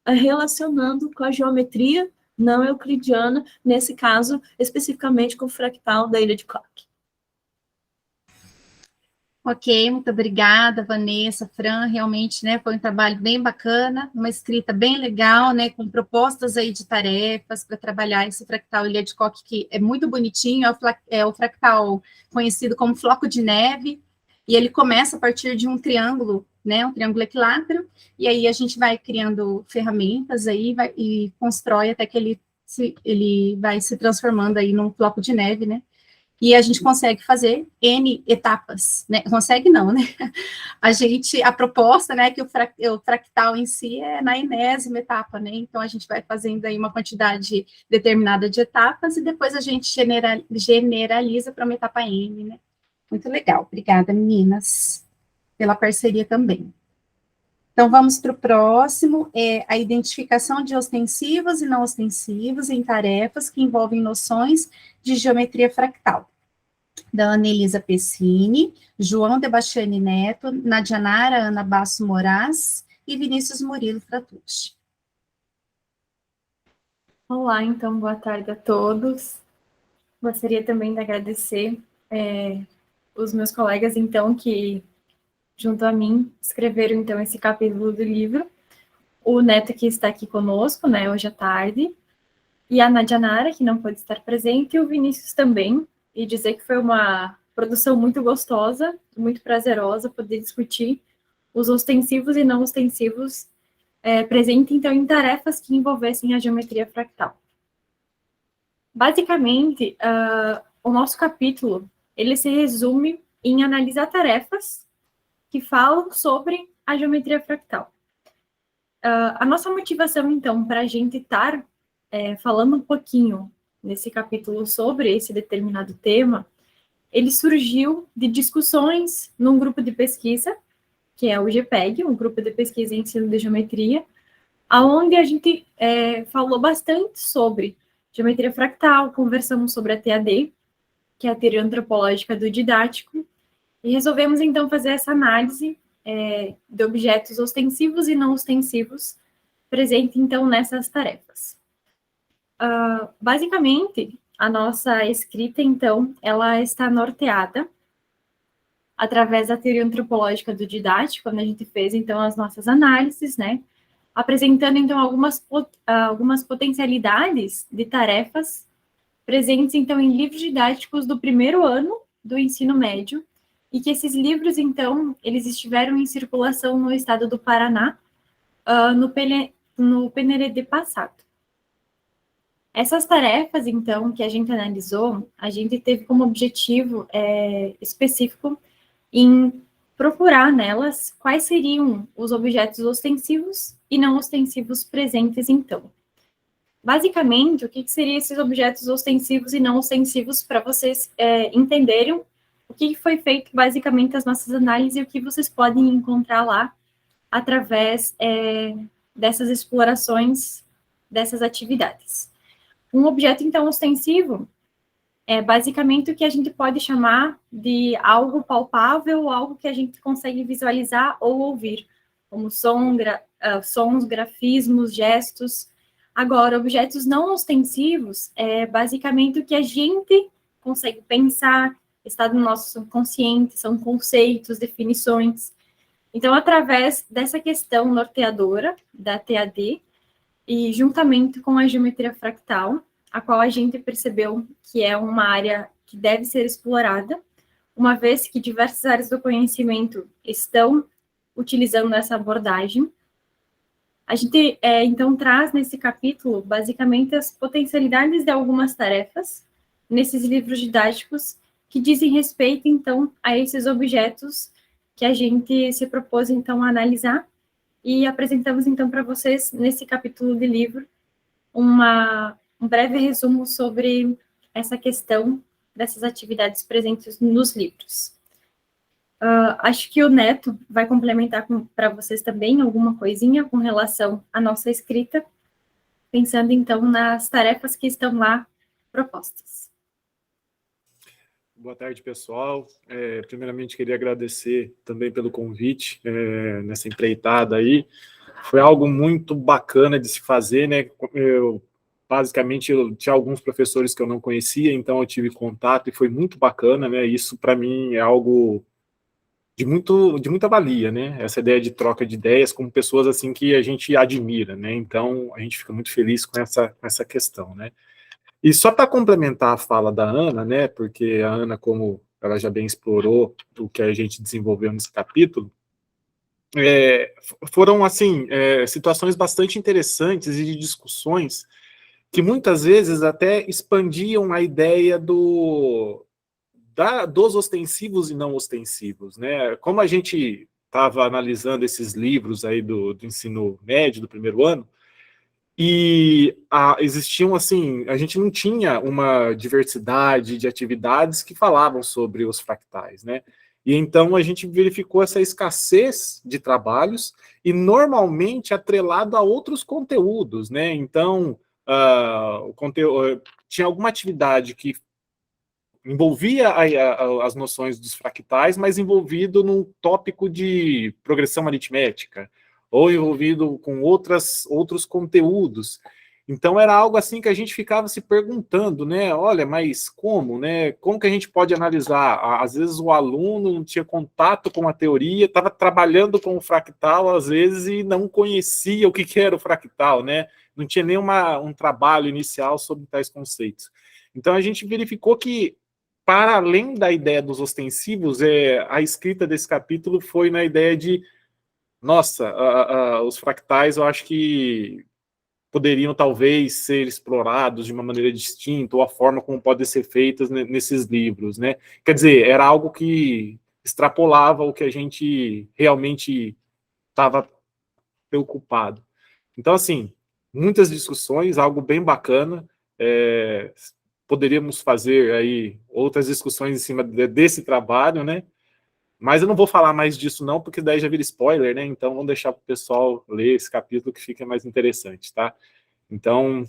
Speaker 6: relacionando com a geometria não euclidiana, nesse caso, especificamente com o fractal da Ilha de Koch.
Speaker 1: Ok, muito obrigada, Vanessa, Fran, realmente, né, foi um trabalho bem bacana, uma escrita bem legal, né, com propostas aí de tarefas para trabalhar esse fractal Ilha de Coque, que é muito bonitinho, é o fractal conhecido como floco de neve, e ele começa a partir de um triângulo, né, um triângulo equilátero, e aí a gente vai criando ferramentas aí, e constrói até que ele vai se transformando aí num floco de neve, né, e a gente consegue fazer N etapas, né? Consegue não, né? A proposta, né, que o fractal em si é na enésima etapa, né? Então, a gente vai fazendo aí uma quantidade determinada de etapas e depois a gente generaliza para uma etapa N, né? Muito legal. Obrigada, meninas, pela parceria também. Então, vamos para o próximo, a identificação de ostensivos e não ostensivos em tarefas que envolvem noções de geometria fractal, da Ana Elisa Pessini, João Debastiani Neto, Nadianara Ana Basso Moraes e Vinícius Murilo Fratucci.
Speaker 7: Olá, então, boa tarde a todos. Gostaria também de agradecer os meus colegas, então, que, junto a mim, escreveram, então, esse capítulo do livro. O Neto, que está aqui conosco, né, hoje à tarde, e a Nadianara, que não pôde estar presente, e o Vinícius também, e dizer que foi uma produção muito gostosa, muito prazerosa poder discutir os ostensivos e não ostensivos presentes, então, em tarefas que envolvessem a geometria fractal. Basicamente, o nosso capítulo, ele se resume em analisar tarefas que falam sobre a geometria fractal. A nossa motivação, então, para a gente estar falando um pouquinho nesse capítulo sobre esse determinado tema, ele surgiu de discussões num grupo de pesquisa, que é o GPEG, um grupo de pesquisa em ensino de geometria, onde a gente falou bastante sobre geometria fractal, conversamos sobre a TAD, que é a teoria antropológica do didático, e resolvemos, então, fazer essa análise de objetos ostensivos e não ostensivos presentes, então, nessas tarefas. Basicamente, a nossa escrita, então, ela está norteada através da teoria antropológica do didático, quando a gente fez, então, as nossas análises, né, apresentando, então, algumas potencialidades de tarefas presentes, então, em livros didáticos do primeiro ano do ensino médio, e que esses livros, então, eles estiveram em circulação no estado do Paraná no PNED passado. Essas tarefas, então, que a gente analisou, a gente teve como objetivo específico em procurar nelas quais seriam os objetos ostensivos e não ostensivos presentes, então. Basicamente, o que seriam esses objetos ostensivos e não ostensivos para vocês entenderem o que foi feito, basicamente, as nossas análises e o que vocês podem encontrar lá através dessas explorações, dessas atividades. Um objeto, então, ostensivo é basicamente o que a gente pode chamar de algo palpável, algo que a gente consegue visualizar ou ouvir, como sons, grafismos, gestos. Agora, objetos não ostensivos é basicamente o que a gente consegue pensar, está no nosso subconsciente, são conceitos, definições. Então, através dessa questão norteadora da TAD, e juntamente com a geometria fractal, a qual a gente percebeu que é uma área que deve ser explorada, uma vez que diversas áreas do conhecimento estão utilizando essa abordagem. A gente, então, traz nesse capítulo, basicamente, as potencialidades de algumas tarefas nesses livros didáticos que dizem respeito, então, a esses objetos que a gente se propôs, então, a analisar, e apresentamos, então, para vocês, nesse capítulo de livro, um breve resumo sobre essa questão dessas atividades presentes nos livros. Acho que o Neto vai complementar para vocês também alguma coisinha com relação à nossa escrita, pensando, então, nas tarefas que estão lá propostas.
Speaker 8: Boa tarde, pessoal. Primeiramente, queria agradecer também pelo convite nessa empreitada aí. Foi algo muito bacana de se fazer, né? Basicamente, eu tinha alguns professores que eu não conhecia, então eu tive contato e foi muito bacana, né? Isso, para mim, é algo de muita valia, né? Essa ideia de troca de ideias com pessoas assim que a gente admira, né? Então, a gente fica muito feliz com essa questão, né? E só para complementar a fala da Ana, né? Porque a Ana, como ela já bem explorou o que a gente desenvolveu nesse capítulo, foram, assim, situações bastante interessantes e de discussões que muitas vezes até expandiam a ideia dos ostensivos e não ostensivos, né? Como a gente estava analisando esses livros aí do ensino médio, do primeiro ano, e existiam, assim, a gente não tinha uma diversidade de atividades que falavam sobre os fractais, né? E então a gente verificou essa escassez de trabalhos e normalmente atrelado a outros conteúdos, né? Então, o conteúdo, tinha alguma atividade que envolvia as noções dos fractais, mas envolvido num tópico de progressão aritmética, ou envolvido com outros conteúdos. Então era algo assim que a gente ficava se perguntando, né? Olha, mas como, né? Como que a gente pode analisar? Às vezes o aluno não tinha contato com a teoria, estava trabalhando com o fractal às vezes e não conhecia o que era o fractal, né? Não tinha nem um trabalho inicial sobre tais conceitos. Então a gente verificou que, para além da ideia dos ostensivos, a escrita desse capítulo foi na ideia de, nossa, os fractais eu acho que poderiam talvez ser explorados de uma maneira distinta, ou a forma como podem ser feitas nesses livros, né? Quer dizer, era algo que extrapolava o que a gente realmente estava preocupado. Então, assim, muitas discussões, algo bem bacana, poderíamos fazer aí outras discussões em cima desse trabalho, né? Mas eu não vou falar mais disso não, porque daí já vira spoiler, né? Então vamos deixar para o pessoal ler esse capítulo que fica mais interessante, tá? Então,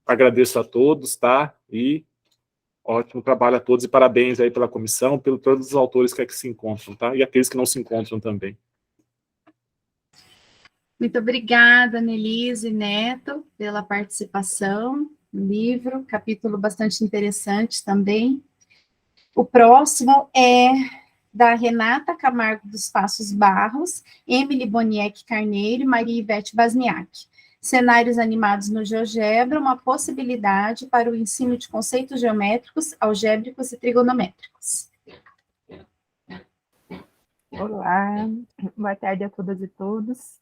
Speaker 8: agradeço a todos, tá? E ótimo trabalho a todos e parabéns aí pela comissão, pelo todos os autores que aqui se encontram, tá? E aqueles que não se encontram também.
Speaker 1: Muito obrigada, Nelise Neto, pela participação no livro, capítulo bastante interessante também. O próximo é da Renata Camargo dos Passos Barros, Emily Boniek Carneiro e Maria Ivete Basniak. Cenários animados no GeoGebra, uma possibilidade para o ensino de conceitos geométricos, algébricos e trigonométricos.
Speaker 9: Olá, boa tarde a todas e todos.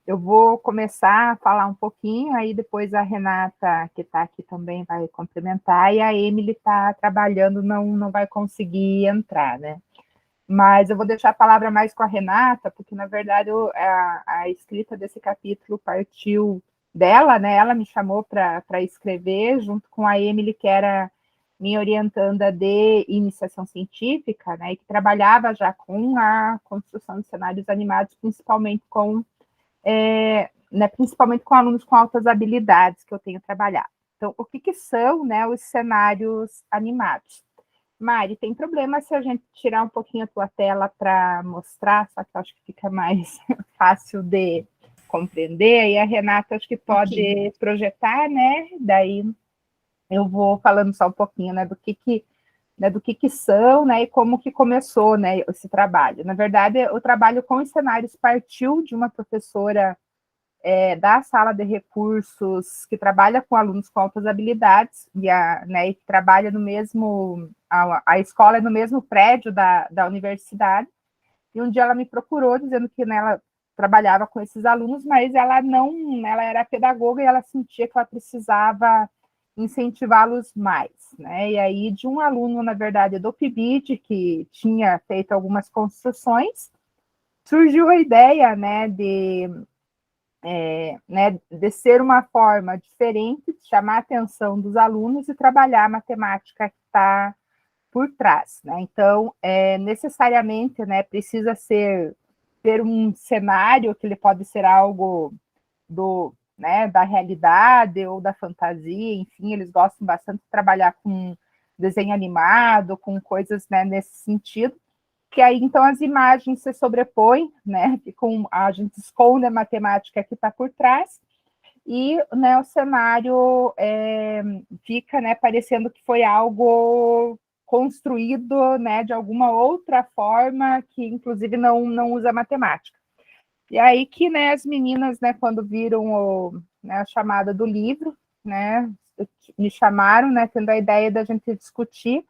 Speaker 9: Eu vou começar a falar um pouquinho, aí depois a Renata, que está aqui também, vai complementar, e a Emily está trabalhando, não vai conseguir entrar, né? Mas eu vou deixar a palavra mais com a Renata, porque, na verdade, a escrita desse capítulo partiu dela, né? Ela me chamou para escrever, junto com a Emily, que era minha orientanda de iniciação científica, né, e que trabalhava já com a construção de cenários animados, principalmente com alunos com altas habilidades que eu tenho trabalhado. Então, o que são, né, os cenários animados? Mari, tem problema se a gente tirar um pouquinho a tua tela para mostrar, só que eu acho que fica mais fácil de compreender, e a Renata acho que pode projetar, né, daí eu vou falando só um pouquinho, né, do que são, né, e como que começou, né, esse trabalho. Na verdade, o trabalho com os cenários partiu de uma professora da sala de recursos que trabalha com alunos com altas habilidades, e que trabalha no mesmo, a escola é no mesmo prédio da universidade, e um dia ela me procurou dizendo que, né, ela trabalhava com esses alunos, mas ela era pedagoga e ela sentia que ela precisava incentivá-los mais, né? E aí, de um aluno, na verdade, do PIBID, que tinha feito algumas construções, surgiu a ideia, né, de ser uma forma diferente de chamar a atenção dos alunos e trabalhar a matemática que está por trás, né? Então, necessariamente, né, precisa ter um cenário que ele pode ser algo da realidade ou da fantasia, enfim, eles gostam bastante de trabalhar com desenho animado, com coisas, né, nesse sentido, que aí, então, as imagens se sobrepõem, né, a gente esconde a matemática que está por trás, e, né, o cenário fica, né, parecendo que foi algo construído, né, de alguma outra forma que, inclusive, não usa matemática. E aí que, né, as meninas, né, quando viram a chamada do livro, né, me chamaram, né, tendo a ideia da gente discutir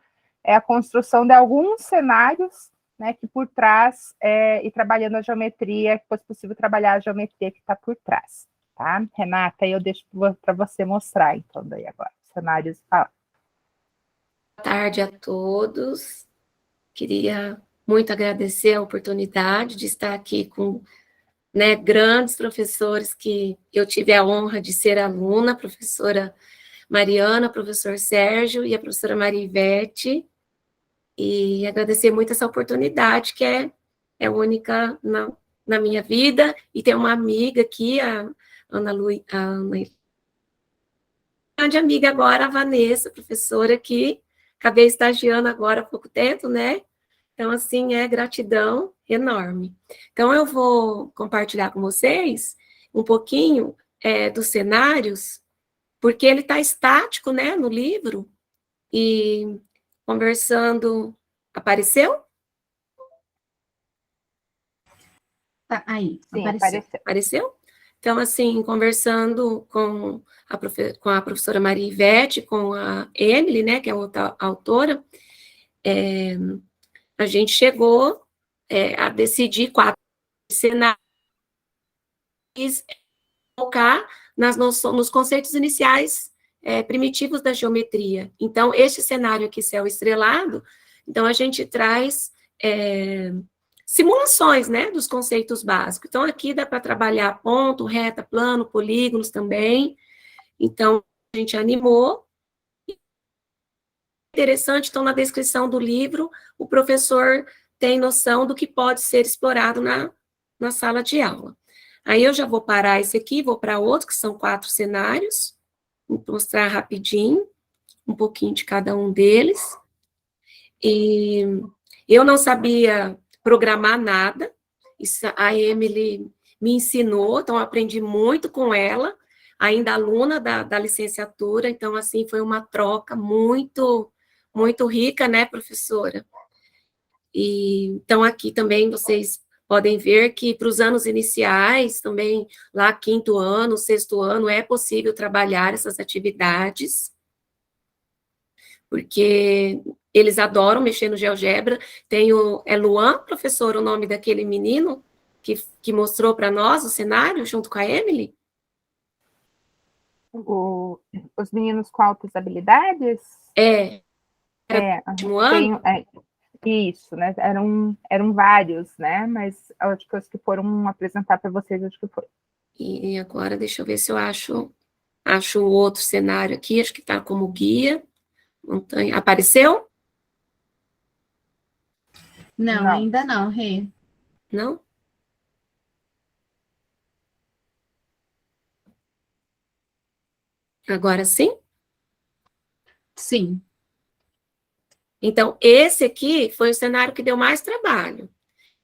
Speaker 9: a construção de alguns cenários, né, que por trás, e trabalhando a geometria, que fosse possível trabalhar a geometria que está por trás, tá? Renata, eu deixo para você mostrar, então, daí agora, cenários.
Speaker 10: Boa tarde a todos. Queria muito agradecer a oportunidade de estar aqui com, né, grandes professores que eu tive a honra de ser aluna, a professora Mariana, professor Sérgio e a professora Maria Ivete, e agradecer muito essa oportunidade, que é única na minha vida, e ter uma amiga aqui, a Ana grande amiga agora, a Vanessa, professora, que acabei estagiando agora há pouco tempo, né? Então, assim, gratidão enorme. Então, eu vou compartilhar com vocês um pouquinho dos cenários, porque ele está estático, né, no livro, e conversando, apareceu?
Speaker 1: Tá, aí,
Speaker 9: Sim,
Speaker 1: apareceu.
Speaker 10: Apareceu? Então, assim, conversando com a professora Maria Ivete, com a Emily, né, que é outra autora, a gente chegou a decidir 4 cenários, focar nos conceitos iniciais primitivos da geometria. Então, este cenário aqui, céu estrelado, então a gente traz simulações, né, dos conceitos básicos. Então, aqui dá para trabalhar ponto, reta, plano, polígonos também. Então, a gente animou. Interessante, então, na descrição do livro, o professor tem noção do que pode ser explorado na sala de aula. Aí eu já vou parar esse aqui, vou para outro, que são 4 cenários, vou mostrar rapidinho, um pouquinho de cada um deles. E eu não sabia programar nada, isso a Emily me ensinou, então eu aprendi muito com ela, ainda aluna da licenciatura, então, assim, foi uma troca muito, muito rica, né, professora? E, então, aqui também vocês podem ver que para os anos iniciais, também lá 5º ano, 6º ano, é possível trabalhar essas atividades, porque eles adoram mexer no GeoGebra. Tem Luan, professor, o nome daquele menino que mostrou para nós o cenário, junto com a Emily?
Speaker 9: Os meninos com altas habilidades?
Speaker 10: Último ano?
Speaker 9: Isso, né? Eram vários, né? Mas acho que os que foram apresentar para vocês, acho que foi.
Speaker 10: E agora, deixa eu ver se eu acho o outro cenário aqui, acho que está como guia. Montanha. Apareceu?
Speaker 1: Não, ainda não, Rê.
Speaker 10: Não? Agora sim?
Speaker 1: Sim.
Speaker 10: Então, esse aqui foi o cenário que deu mais trabalho.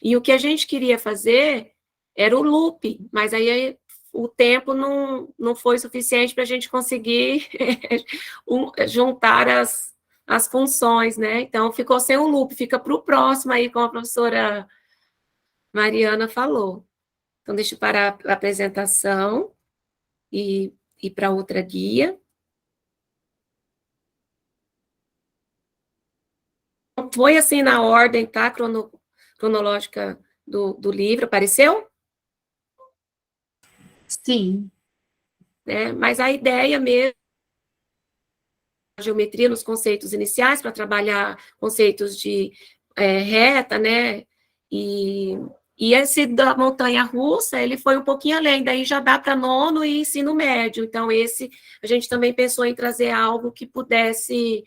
Speaker 10: E o que a gente queria fazer era o loop, mas aí o tempo não foi suficiente para a gente conseguir juntar as funções, né? Então, ficou sem o loop, fica para o próximo aí, como a professora Mariana falou. Então, deixa eu parar a apresentação e ir para outra guia. Foi assim na ordem, tá? Cronológica do livro, apareceu?
Speaker 1: Sim.
Speaker 10: Mas a ideia mesmo, a geometria nos conceitos iniciais, para trabalhar conceitos de reta, né? E esse da montanha-russa, ele foi um pouquinho além, daí já dá para 9º e ensino médio. Então, esse, a gente também pensou em trazer algo que pudesse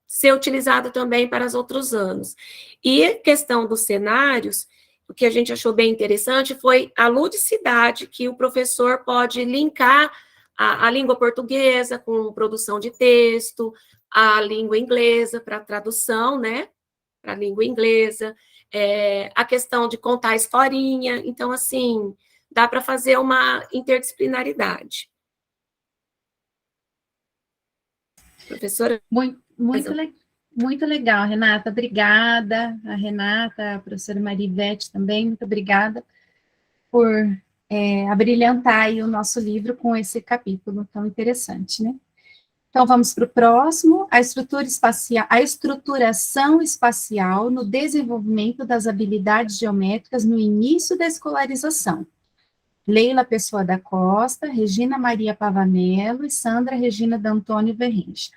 Speaker 10: ser utilizado também para os outros anos. E a questão dos cenários, o que a gente achou bem interessante foi a ludicidade que o professor pode linkar a língua portuguesa com produção de texto, a língua inglesa para tradução, né, para a língua inglesa, a questão de contar historinha. Então, assim, dá para fazer uma interdisciplinaridade. Professora?
Speaker 1: Muito legal. Muito legal, Renata, obrigada. A Renata, a professora Marivete também, muito obrigada por abrilhantar aí o nosso livro com esse capítulo tão interessante, né? Então, vamos para o próximo, a estruturação espacial no desenvolvimento das habilidades geométricas no início da escolarização. Leila Pessoa da Costa, Regina Maria Pavanello e Sandra Regina D'Antônio Verrincha.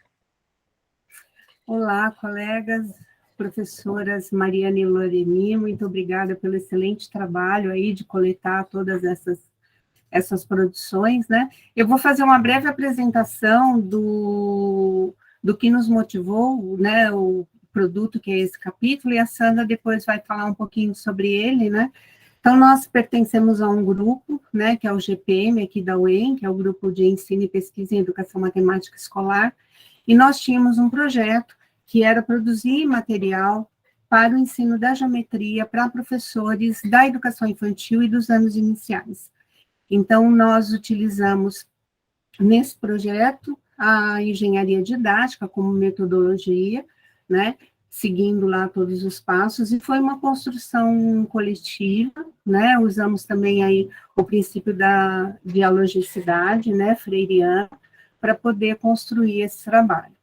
Speaker 11: Olá, colegas, professoras Mariana e Loreni, muito obrigada pelo excelente trabalho aí de coletar todas essas produções, né? Eu vou fazer uma breve apresentação do que nos motivou, né, o produto que é esse capítulo, e a Sandra depois vai falar um pouquinho sobre ele, né? Então, nós pertencemos a um grupo, né, que é o GPM aqui da UEM, que é o Grupo de Ensino e Pesquisa em Educação Matemática Escolar, e nós tínhamos um projeto que era produzir material para o ensino da geometria para professores da educação infantil e dos anos iniciais. Então, nós utilizamos nesse projeto a engenharia didática como metodologia, né, seguindo lá todos os passos, e foi uma construção coletiva, né, usamos também aí o princípio da dialogicidade, né, freiriana, para poder construir esse trabalho.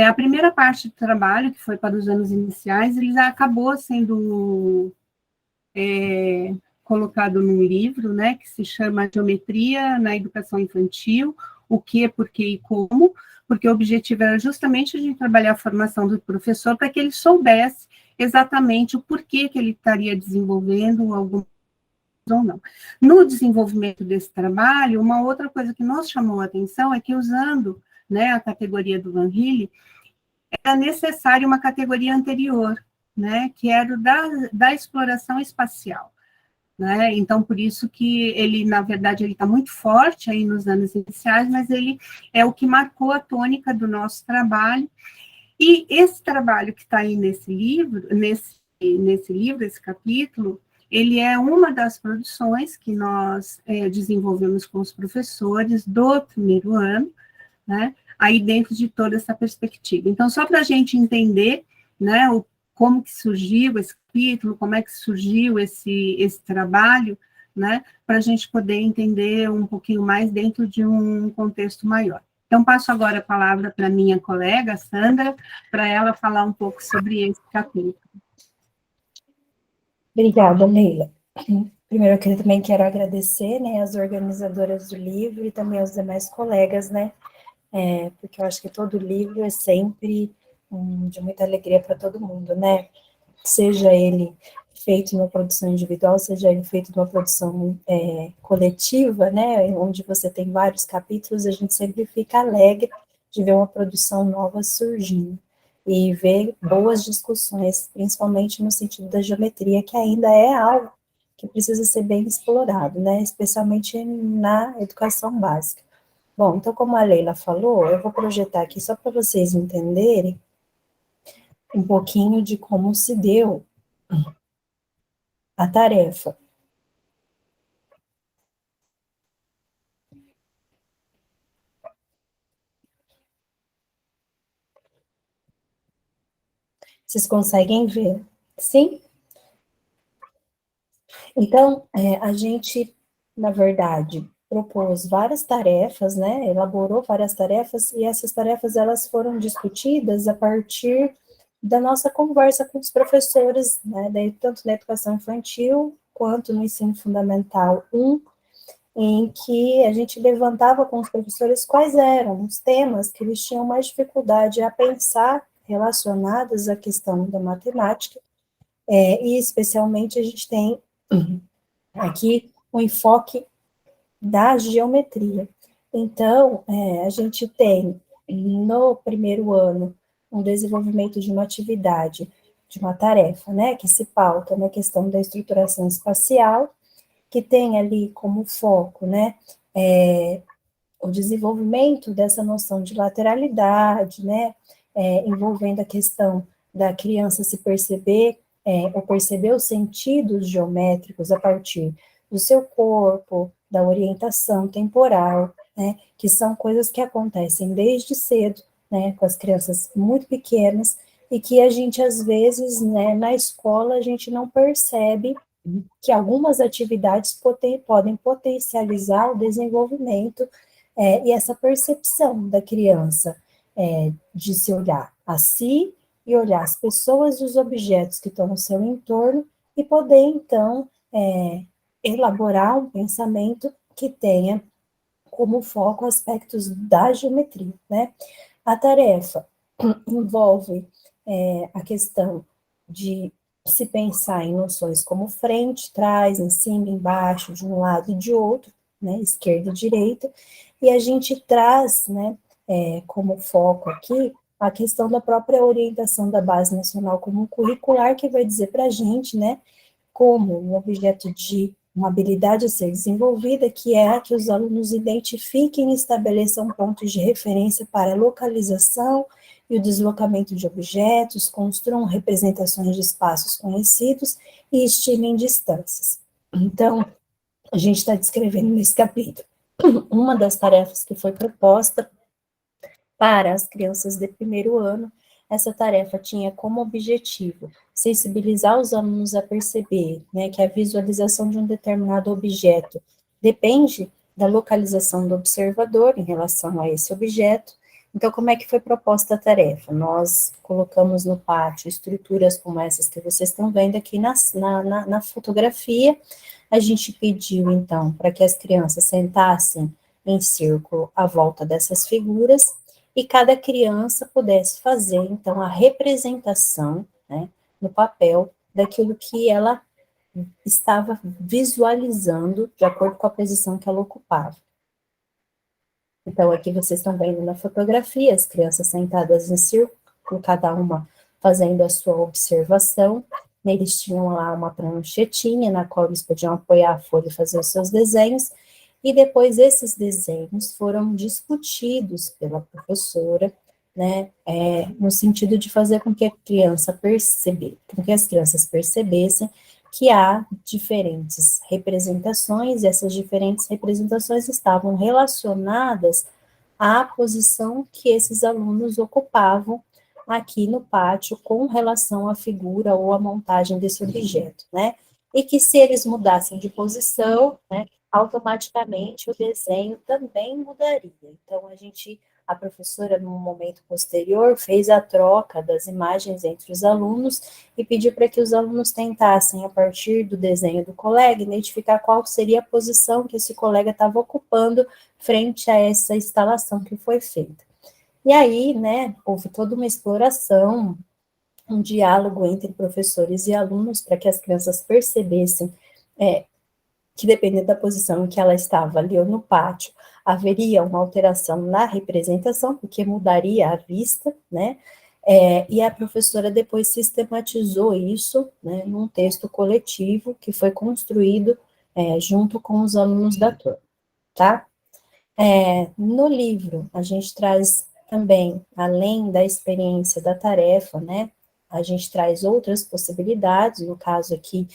Speaker 11: A primeira parte do trabalho, que foi para os anos iniciais, ele já acabou sendo colocado num livro, né, que se chama Geometria na Educação Infantil, o que, por que e como, porque o objetivo era justamente a gente trabalhar a formação do professor para que ele soubesse exatamente o porquê que ele estaria desenvolvendo algum ou não. No desenvolvimento desse trabalho, uma outra coisa que nos chamou a atenção é que, usando, né, a categoria do Van Hille, era necessária uma categoria anterior, né, que era da exploração espacial. Né? Então, por isso que ele, na verdade, ele está muito forte aí nos anos iniciais, mas ele é o que marcou a tônica do nosso trabalho. E esse trabalho que está aí nesse livro, esse capítulo, ele é uma das produções que nós desenvolvemos com os professores do primeiro ano, né? Aí dentro de toda essa perspectiva. Então, só para a gente entender, né, como que surgiu esse capítulo, como é que surgiu esse trabalho, né, para a gente poder entender um pouquinho mais dentro de um contexto maior. Então, passo agora a palavra para minha colega, Sandra, para ela falar um pouco sobre esse capítulo.
Speaker 6: Obrigada, Leila. Primeiro, eu também quero agradecer, né, as organizadoras do livro e também aos demais colegas, né, porque eu acho que todo livro é sempre de muita alegria para todo mundo, né, seja ele feito numa produção individual, seja ele feito numa produção coletiva, né, onde você tem vários capítulos, a gente sempre fica alegre de ver uma produção nova surgindo e ver boas discussões, principalmente no sentido da geometria, que ainda é algo que precisa ser bem explorado, né, especialmente na educação básica. Bom, então, como a Leila falou, eu vou projetar aqui só para vocês entenderem um pouquinho de como se deu a tarefa. Vocês conseguem ver? Sim? Então, a gente, na verdade, propôs várias tarefas, né, elaborou várias tarefas, e essas tarefas, elas foram discutidas a partir da nossa conversa com os professores, né, tanto na educação infantil, quanto no ensino fundamental 1, em que a gente levantava com os professores quais eram os temas que eles tinham mais dificuldade a pensar relacionados à questão da matemática, e especialmente a gente tem aqui o enfoque da geometria. Então, a gente tem, no primeiro ano, um desenvolvimento de uma atividade, de uma tarefa, né, que se pauta na questão da estruturação espacial, que tem ali como foco, né, o desenvolvimento dessa noção de lateralidade, né, envolvendo a questão da criança se perceber, ou perceber os sentidos geométricos a partir do seu corpo, da orientação temporal, né, que são coisas que acontecem desde cedo, né, com as crianças muito pequenas, e que a gente, às vezes, né, na escola, a gente não percebe que algumas atividades podem potencializar o desenvolvimento e essa percepção da criança de se olhar a si e olhar as pessoas e os objetos que estão no seu entorno e poder, então, elaborar um pensamento que tenha como foco aspectos da geometria, né? A tarefa envolve a questão de se pensar em noções como frente, trás, em cima, embaixo, de um lado e de outro, né, esquerda e direita, e a gente traz, né, como foco aqui, a questão da própria orientação da Base Nacional Comum Curricular, que vai dizer para a gente, né, como um objeto de uma habilidade a ser desenvolvida, que é a que os alunos identifiquem e estabeleçam pontos de referência para a localização e o deslocamento de objetos, construam representações de espaços conhecidos e estimem distâncias. Então, a gente está descrevendo nesse capítulo uma das tarefas que foi proposta para as crianças de primeiro ano. Essa tarefa tinha como objetivo sensibilizar os alunos a perceber, né, que a visualização de um determinado objeto depende da localização do observador em relação a esse objeto. Então, como é que foi proposta a tarefa? Nós colocamos no pátio estruturas como essas que vocês estão vendo aqui na fotografia. A gente pediu, então, para que as crianças sentassem em círculo à volta dessas figuras e cada criança pudesse fazer, então, a representação, né, no papel daquilo que ela estava visualizando de acordo com a posição que ela ocupava. Então, aqui vocês estão vendo na fotografia as crianças sentadas em círculo, cada uma fazendo a sua observação. Eles tinham lá uma pranchetinha na qual eles podiam apoiar a folha e fazer os seus desenhos, e depois esses desenhos foram discutidos pela professora, né, no sentido de fazer com que as crianças percebessem que há diferentes representações, e essas diferentes representações estavam relacionadas à posição que esses alunos ocupavam aqui no pátio com relação à figura ou à montagem desse objeto, né? E que se eles mudassem de posição, né, automaticamente o desenho também mudaria. Então, a professora, num momento posterior, fez a troca das imagens entre os alunos e pediu para que os alunos tentassem, a partir do desenho do colega, identificar qual seria a posição que esse colega estava ocupando frente a essa instalação que foi feita. E aí, né, houve toda uma exploração, um diálogo entre professores e alunos para que as crianças percebessem que, dependendo da posição em que ela estava ali ou no pátio, haveria uma alteração na representação, porque mudaria a vista, né? E a professora depois sistematizou isso, né, num texto coletivo que foi construído junto com os alunos da turma, tá? No livro, a gente traz também, além da experiência da tarefa, né, a gente traz outras possibilidades, no caso aqui,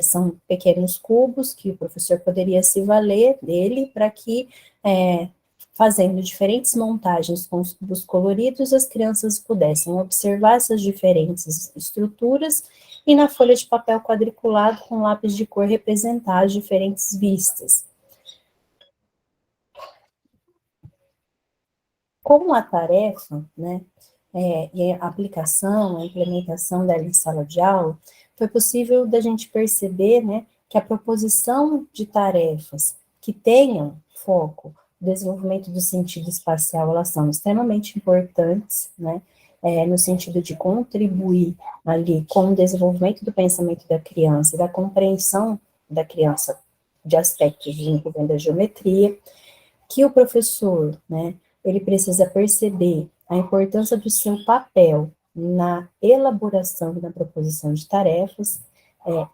Speaker 6: são pequenos cubos que o professor poderia se valer dele para que, fazendo diferentes montagens com os cubos coloridos, as crianças pudessem observar essas diferentes estruturas e na folha de papel quadriculado com lápis de cor representar as diferentes vistas. Com a tarefa, né, e a aplicação, a implementação dela em sala de aula, foi possível da gente perceber, né, que a proposição de tarefas que tenham foco no desenvolvimento do sentido espacial, elas são extremamente importantes, né, no sentido de contribuir ali com o desenvolvimento do pensamento da criança, da compreensão da criança de aspectos envolvendo a geometria, que o professor, né, ele precisa perceber a importância do seu papel na elaboração e na proposição de tarefas,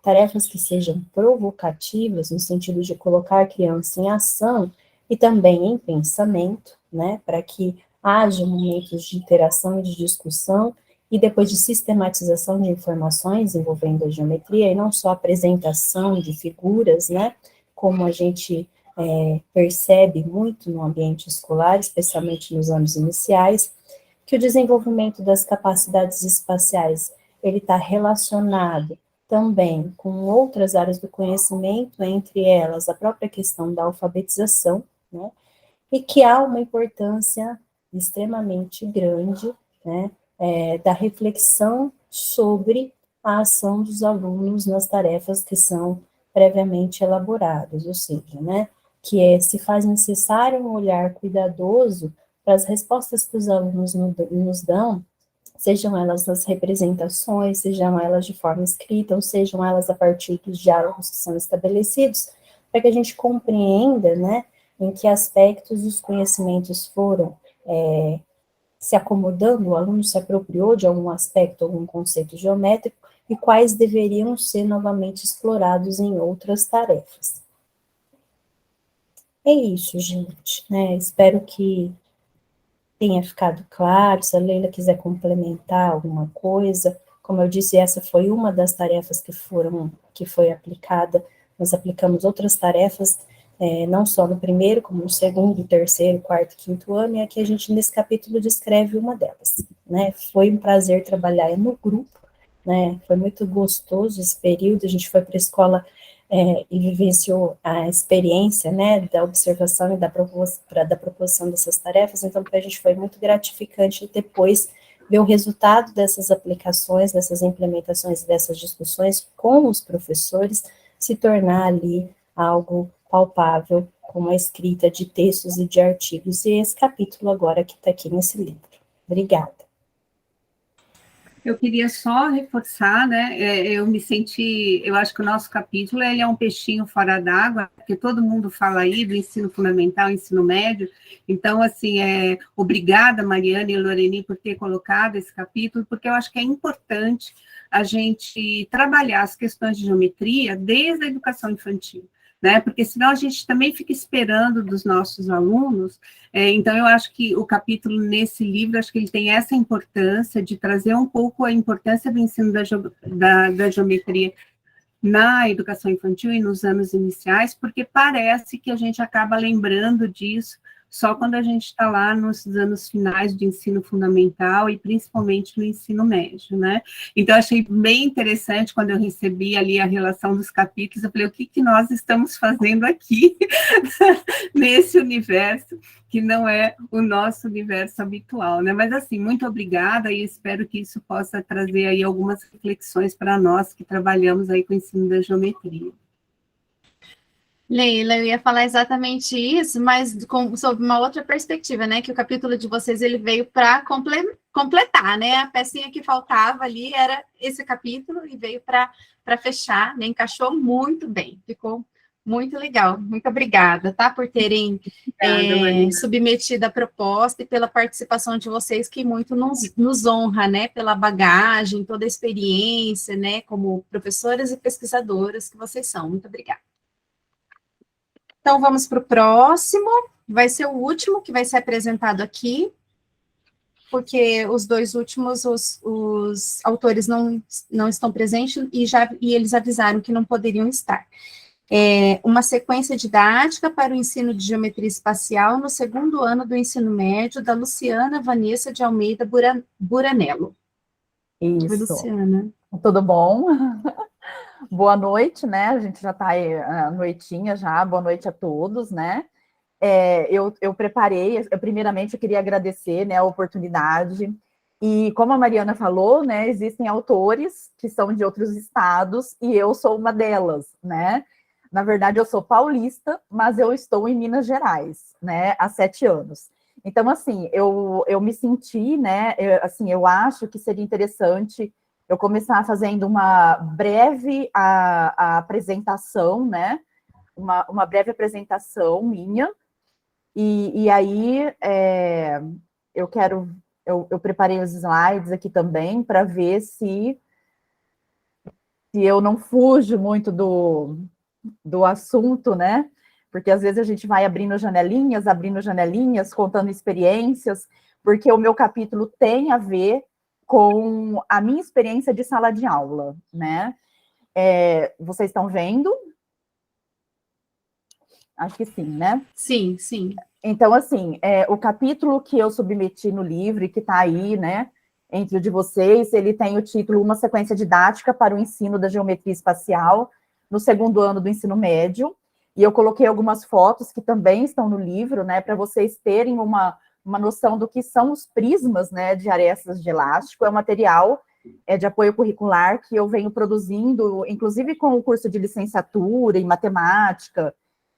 Speaker 6: tarefas que sejam provocativas, no sentido de colocar a criança em ação e também em pensamento, né, para que haja momentos de interação e de discussão, e depois de sistematização de informações envolvendo a geometria, e não só apresentação de figuras, né, como a gente percebe muito no ambiente escolar, especialmente nos anos iniciais, que o desenvolvimento das capacidades espaciais ele está relacionado também com outras áreas do conhecimento, entre elas a própria questão da alfabetização, né, e que há uma importância extremamente grande, né, da reflexão sobre a ação dos alunos nas tarefas que são previamente elaboradas, ou seja, né, que se faz necessário um olhar cuidadoso para as respostas que os alunos nos dão, sejam elas nas representações, sejam elas de forma escrita, ou sejam elas a partir dos diálogos que são estabelecidos, para que a gente compreenda, né, em que aspectos os conhecimentos foram se acomodando, o aluno se apropriou de algum aspecto, algum conceito geométrico, e quais deveriam ser novamente explorados em outras tarefas. É isso, gente, né? Espero que tenha ficado claro. Se a Leila quiser complementar alguma coisa, como eu disse, essa foi uma das tarefas que foi aplicada. Nós aplicamos outras tarefas, não só no primeiro, como no segundo, terceiro, quarto, quinto ano, e aqui a gente, nesse capítulo, descreve uma delas, né? Foi um prazer trabalhar no grupo, né? Foi muito gostoso esse período, a gente foi para a escola e vivenciou a experiência, né, da observação e da proposição dessas tarefas, então para a gente foi muito gratificante depois ver o resultado dessas aplicações, dessas implementações, dessas discussões com os professores, se tornar ali algo palpável, como a escrita de textos e de artigos, e esse capítulo agora que está aqui nesse livro. Obrigada.
Speaker 11: Eu queria só reforçar, né, eu acho que o nosso capítulo, ele é um peixinho fora d'água, porque todo mundo fala aí do ensino fundamental, ensino médio, então, assim, obrigada, Mariana e Loreni, por ter colocado esse capítulo, porque eu acho que é importante a gente trabalhar as questões de geometria desde a educação infantil, né, porque senão a gente também fica esperando dos nossos alunos. Então eu acho que o capítulo nesse livro, acho que ele tem essa importância de trazer um pouco a importância do ensino da geometria na educação infantil e nos anos iniciais, porque parece que a gente acaba lembrando disso só quando a gente está lá nos anos finais de ensino fundamental e principalmente no ensino médio, né? Então, achei bem interessante quando eu recebi ali a relação dos capítulos, eu falei, o que nós estamos fazendo aqui nesse universo que não é o nosso universo habitual, né? Mas, assim, muito obrigada e espero que isso possa trazer aí algumas reflexões para nós que trabalhamos aí com o ensino da geometria.
Speaker 1: Leila, eu ia falar exatamente isso, mas sob uma outra perspectiva, né, que o capítulo de vocês, ele veio para completar, né, a pecinha que faltava ali era esse capítulo, e veio para fechar, né, encaixou muito bem, ficou muito legal, muito obrigada, tá, por terem submetido a proposta e pela participação de vocês, que muito nos honra, né, pela bagagem, toda a experiência, né, como professoras e pesquisadoras que vocês são, muito obrigada. Então, vamos para o próximo, vai ser o último que vai ser apresentado aqui, porque os dois últimos, os autores não estão presentes e eles avisaram que não poderiam estar. Uma sequência didática para o ensino de geometria espacial no segundo ano do ensino médio, da Luciana Vanessa de Almeida Buranello.
Speaker 12: Isso.
Speaker 1: Oi, Luciana.
Speaker 12: Tudo bom? Boa noite, né? A gente já está aí à noitinha já, boa noite a todos, né? Eu preparei, primeiramente eu queria agradecer, né, a oportunidade, e como a Mariana falou, né, existem autores que são de outros estados, e eu sou uma delas, né? Na verdade, eu sou paulista, mas eu estou em Minas Gerais, né, há 7 anos. Então, assim, eu me senti, né, eu acho que seria interessante eu começar fazendo uma breve a apresentação, né? Uma breve apresentação minha, e aí eu preparei os slides aqui também para ver se eu não fujo muito do assunto, né? Porque às vezes a gente vai abrindo janelinhas, contando experiências, porque o meu capítulo tem a ver com a minha experiência de sala de aula, né? Vocês estão vendo? Acho que sim, né?
Speaker 1: Sim, sim.
Speaker 12: Então, assim, o capítulo que eu submeti no livro e que está aí, né, entre o de vocês, ele tem o título Uma Sequência Didática para o Ensino da Geometria Espacial no segundo ano do ensino médio, e eu coloquei algumas fotos que também estão no livro, né, para vocês terem uma noção do que são os prismas, né, de arestas de elástico. É um material de apoio curricular que eu venho produzindo, inclusive com o curso de licenciatura em matemática,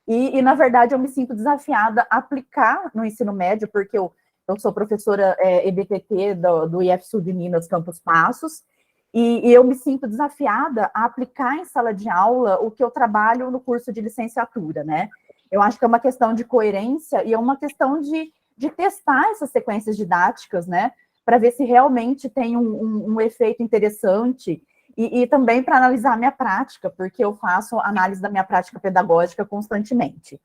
Speaker 12: e, na verdade, eu me sinto desafiada a aplicar no ensino médio, porque eu sou professora EBTT do IF Sul de Minas, Campus Passos, e eu me sinto desafiada a aplicar em sala de aula o que eu trabalho no curso de licenciatura, né? Eu acho que é uma questão de coerência e é uma questão de testar essas sequências didáticas, né? Para ver se realmente tem um efeito interessante e também para analisar a minha prática, porque eu faço análise da minha prática pedagógica constantemente.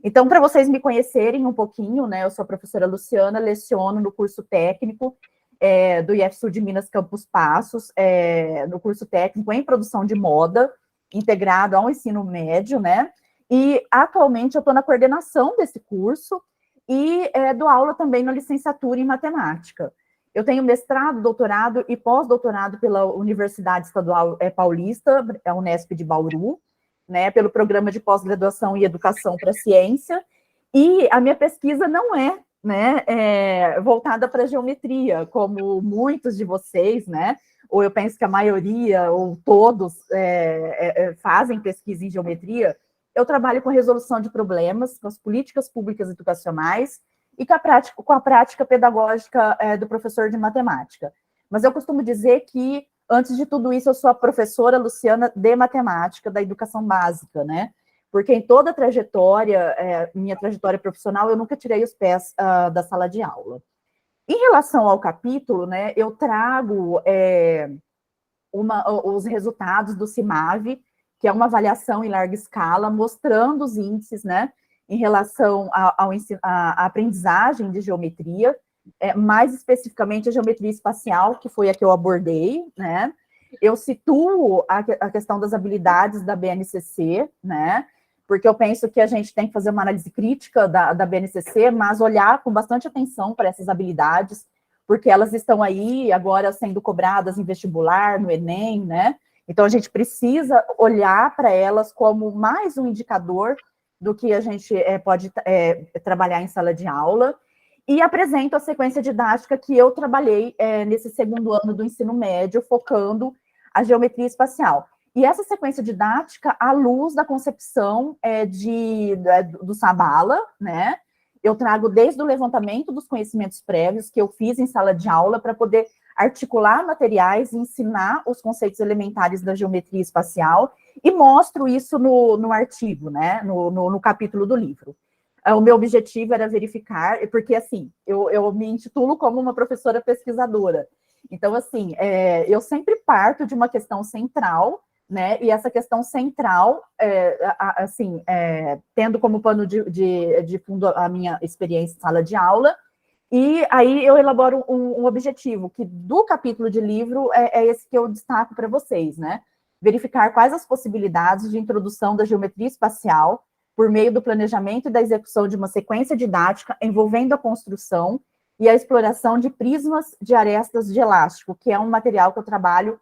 Speaker 12: Então, para vocês me conhecerem um pouquinho, né, eu sou a professora Luciana, leciono no curso técnico do IF Sul de Minas Campus Passos, no curso técnico em produção de moda, integrado ao ensino médio, né, e atualmente eu estou na coordenação desse curso e dou aula também na licenciatura em matemática. Eu tenho mestrado, doutorado e pós-doutorado pela Universidade Estadual Paulista, a Unesp de Bauru, né, pelo Programa de Pós-Graduação e Educação para a Ciência, e a minha pesquisa não é, né, voltada para a geometria, como muitos de vocês, né, ou eu penso que a maioria, ou todos, fazem pesquisa em geometria. Eu trabalho com resolução de problemas, com as políticas públicas educacionais, e com a prática pedagógica do professor de matemática. Mas eu costumo dizer que, antes de tudo isso, eu sou a professora Luciana de matemática da educação básica, né? Porque em toda a trajetória, minha trajetória profissional, eu nunca tirei os pés da sala de aula. Em relação ao capítulo, né, eu trago os resultados do CIMAV, que é uma avaliação em larga escala, mostrando os índices, né, em relação à aprendizagem de geometria, mais especificamente a geometria espacial, que foi a que eu abordei, né? Eu situo a questão das habilidades da BNCC, né? Porque eu penso que a gente tem que fazer uma análise crítica da BNCC, mas olhar com bastante atenção para essas habilidades, porque elas estão aí agora sendo cobradas em vestibular, no Enem, né? Então, a gente precisa olhar para elas como mais um indicador do que a gente pode trabalhar em sala de aula, e apresento a sequência didática que eu trabalhei nesse segundo ano do ensino médio, focando a geometria espacial. E essa sequência didática, à luz da concepção do Sabala, né? Eu trago desde o levantamento dos conhecimentos prévios que eu fiz em sala de aula para poder articular materiais e ensinar os conceitos elementares da geometria espacial, e mostro isso no artigo, né, no capítulo do livro. O meu objetivo era verificar, porque, assim, eu me intitulo como uma professora pesquisadora. Então, assim, eu sempre parto de uma questão central, né, e essa questão central, tendo como pano de fundo a minha experiência em sala de aula, e aí eu elaboro um objetivo, que do capítulo de livro é esse que eu destaco para vocês, né? Verificar quais as possibilidades de introdução da geometria espacial por meio do planejamento e da execução de uma sequência didática envolvendo a construção e a exploração de prismas de arestas de elástico, que é um material que eu trabalho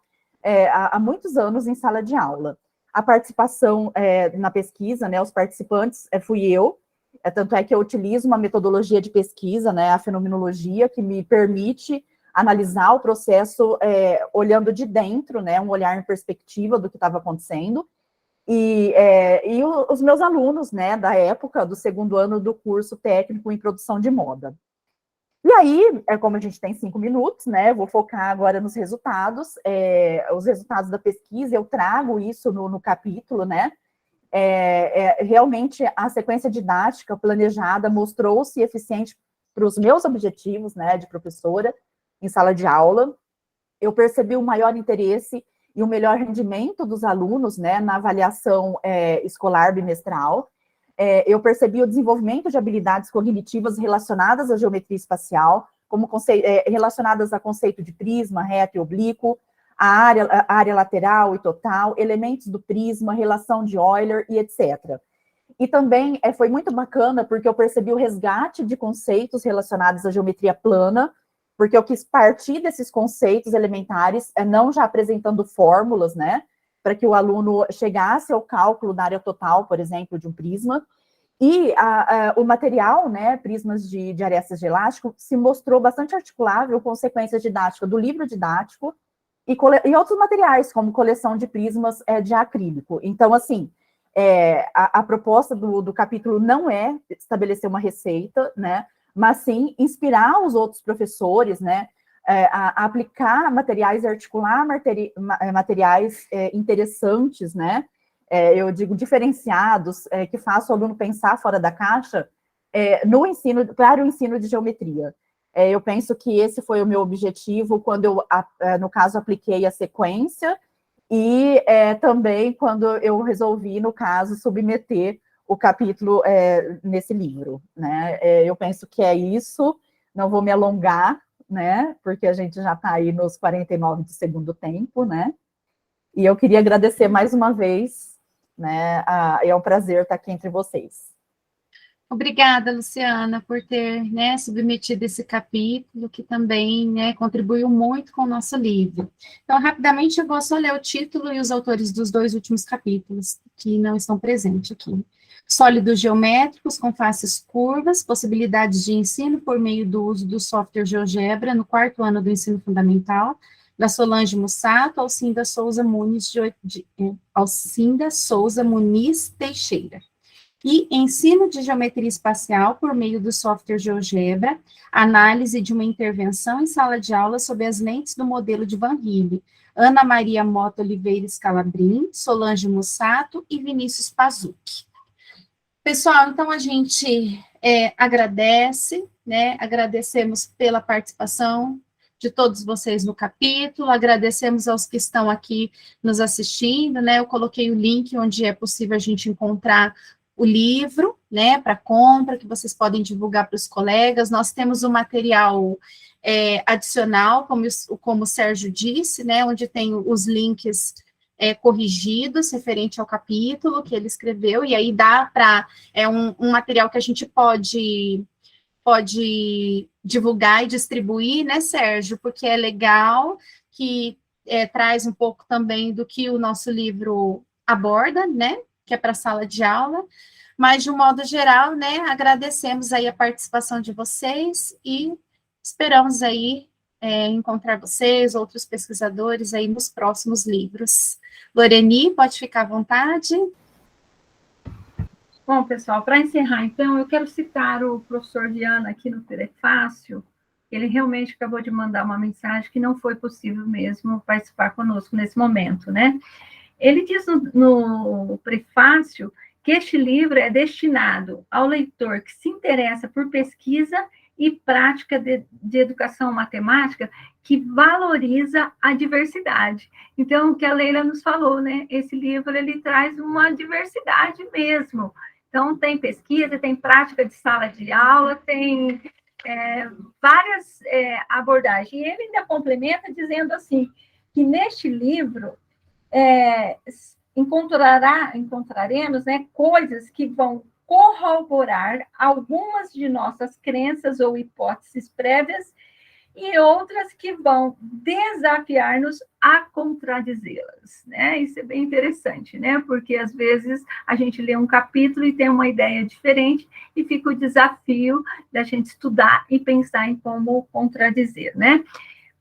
Speaker 12: há muitos anos em sala de aula. A participação na pesquisa, né, os participantes fui eu, tanto é que eu utilizo uma metodologia de pesquisa, né, a fenomenologia, que me permite analisar o processo olhando de dentro, né, um olhar em perspectiva do que estava acontecendo, e os meus alunos, né, da época, do segundo ano do curso técnico em produção de moda. E aí, como a gente tem 5 minutos, né, vou focar agora nos resultados, os resultados da pesquisa, eu trago isso no capítulo, né. Realmente a sequência didática planejada mostrou-se eficiente para os meus objetivos, né, de professora em sala de aula. Eu percebi um maior interesse e um melhor rendimento dos alunos, né, na avaliação escolar bimestral. Eu percebi o desenvolvimento de habilidades cognitivas relacionadas à geometria espacial, como relacionadas a conceito de prisma, reto e oblíquo, a área lateral e total, elementos do prisma, relação de Euler e etc. E também foi muito bacana, porque eu percebi o resgate de conceitos relacionados à geometria plana, porque eu quis partir desses conceitos elementares, não já apresentando fórmulas, né, para que o aluno chegasse ao cálculo da área total, por exemplo, de um prisma. E o material, né, prismas de arestas de elástico, se mostrou bastante articulável com sequências didáticas do livro didático e outros materiais, como coleção de prismas de acrílico. Então, assim, a proposta do capítulo não é estabelecer uma receita, né, mas sim inspirar os outros professores, né, a aplicar materiais, articular materiais interessantes, né, eu digo diferenciados, que façam o aluno pensar fora da caixa, no ensino, para o ensino de geometria. Eu penso que esse foi o meu objetivo quando eu, no caso, apliquei a sequência, e também quando eu resolvi, no caso, submeter o capítulo nesse livro, né? Eu penso que é isso, não vou me alongar, né? Porque a gente já está aí nos 49 do segundo tempo, né? E eu queria agradecer mais uma vez, né? É um prazer estar aqui entre vocês.
Speaker 1: Obrigada, Luciana, por ter, né, submetido esse capítulo, que também, né, contribuiu muito com o nosso livro. Então, rapidamente, eu vou só ler o título e os autores dos 2 últimos capítulos, que não estão presentes aqui. Sólidos geométricos com faces curvas, possibilidades de ensino por meio do uso do software GeoGebra no 4º ano do ensino fundamental, da Solange Mussato, Alcinda Souza Muniz Teixeira. E ensino de geometria espacial por meio do software GeoGebra, análise de uma intervenção em sala de aula sob as lentes do modelo de Van Riel, Ana Maria Mota Oliveira Scalabrin, Solange Mussato e Vinícius Pazucchi. Pessoal, então a gente agradece, né, agradecemos pela participação de todos vocês no capítulo, agradecemos aos que estão aqui nos assistindo, né, eu coloquei o link onde é possível a gente encontrar o livro, né, para compra, que vocês podem divulgar para os colegas. Nós temos o material adicional, como o Sérgio disse, né, onde tem os links corrigidos, referente ao capítulo que ele escreveu, e aí dá para, um material que a gente pode divulgar e distribuir, né, Sérgio, porque é legal, que traz um pouco também do que o nosso livro aborda, né, que é para a sala de aula, mas de um modo geral, né, agradecemos aí a participação de vocês e esperamos aí encontrar vocês, outros pesquisadores aí nos próximos livros. Loreni, pode ficar à vontade.
Speaker 2: Bom, pessoal, para encerrar, então, eu quero citar o professor Viana aqui no prefácio. Ele realmente acabou de mandar uma mensagem que não foi possível mesmo participar conosco nesse momento, né? Ele diz no prefácio que este livro é destinado ao leitor que se interessa por pesquisa e prática de educação matemática que valoriza a diversidade. Então, o que a Leila nos falou, né? Esse livro, ele traz uma diversidade mesmo. Então, tem pesquisa, tem prática de sala de aula, tem várias abordagens. E ele ainda complementa dizendo assim, que neste livro encontraremos, né, coisas que vão corroborar algumas de nossas crenças ou hipóteses prévias e outras que vão desafiar-nos a contradizê-las, né? Isso é bem interessante, né? Porque às vezes a gente lê um capítulo e tem uma ideia diferente e fica o desafio da gente estudar e pensar em como contradizer, né?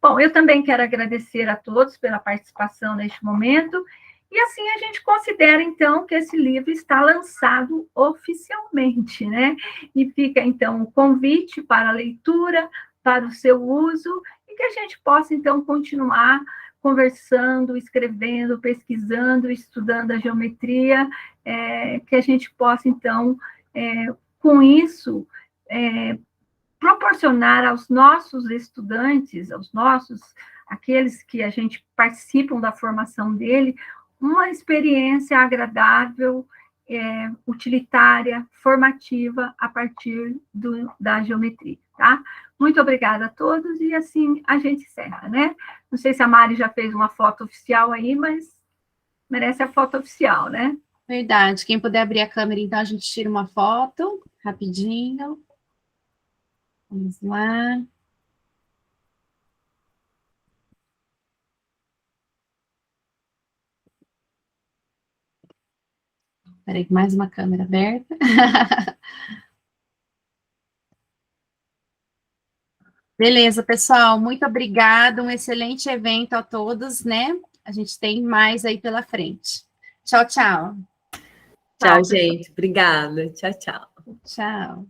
Speaker 2: Bom, eu também quero agradecer a todos pela participação neste momento. E assim a gente considera, então, que esse livro está lançado oficialmente, né? E fica, então, o convite para a leitura, para o seu uso, e que a gente possa, então, continuar conversando, escrevendo, pesquisando, estudando a geometria, que a gente possa, então, com isso, proporcionar aos nossos estudantes, aqueles que a gente participam da formação dele, uma experiência agradável, utilitária, formativa, a partir da geometria, tá? Muito obrigada a todos, e assim a gente encerra, né? Não sei se a Mari já fez uma foto oficial aí, mas merece a foto oficial, né?
Speaker 1: Verdade. Quem puder abrir a câmera, então, a gente tira uma foto, rapidinho. Vamos lá. Peraí, mais uma câmera aberta. Beleza, pessoal, muito obrigada, um excelente evento a todos, né? A gente tem mais aí pela frente. Tchau, tchau.
Speaker 6: Tchau, gente. Obrigada. Tchau, tchau.
Speaker 1: Tchau.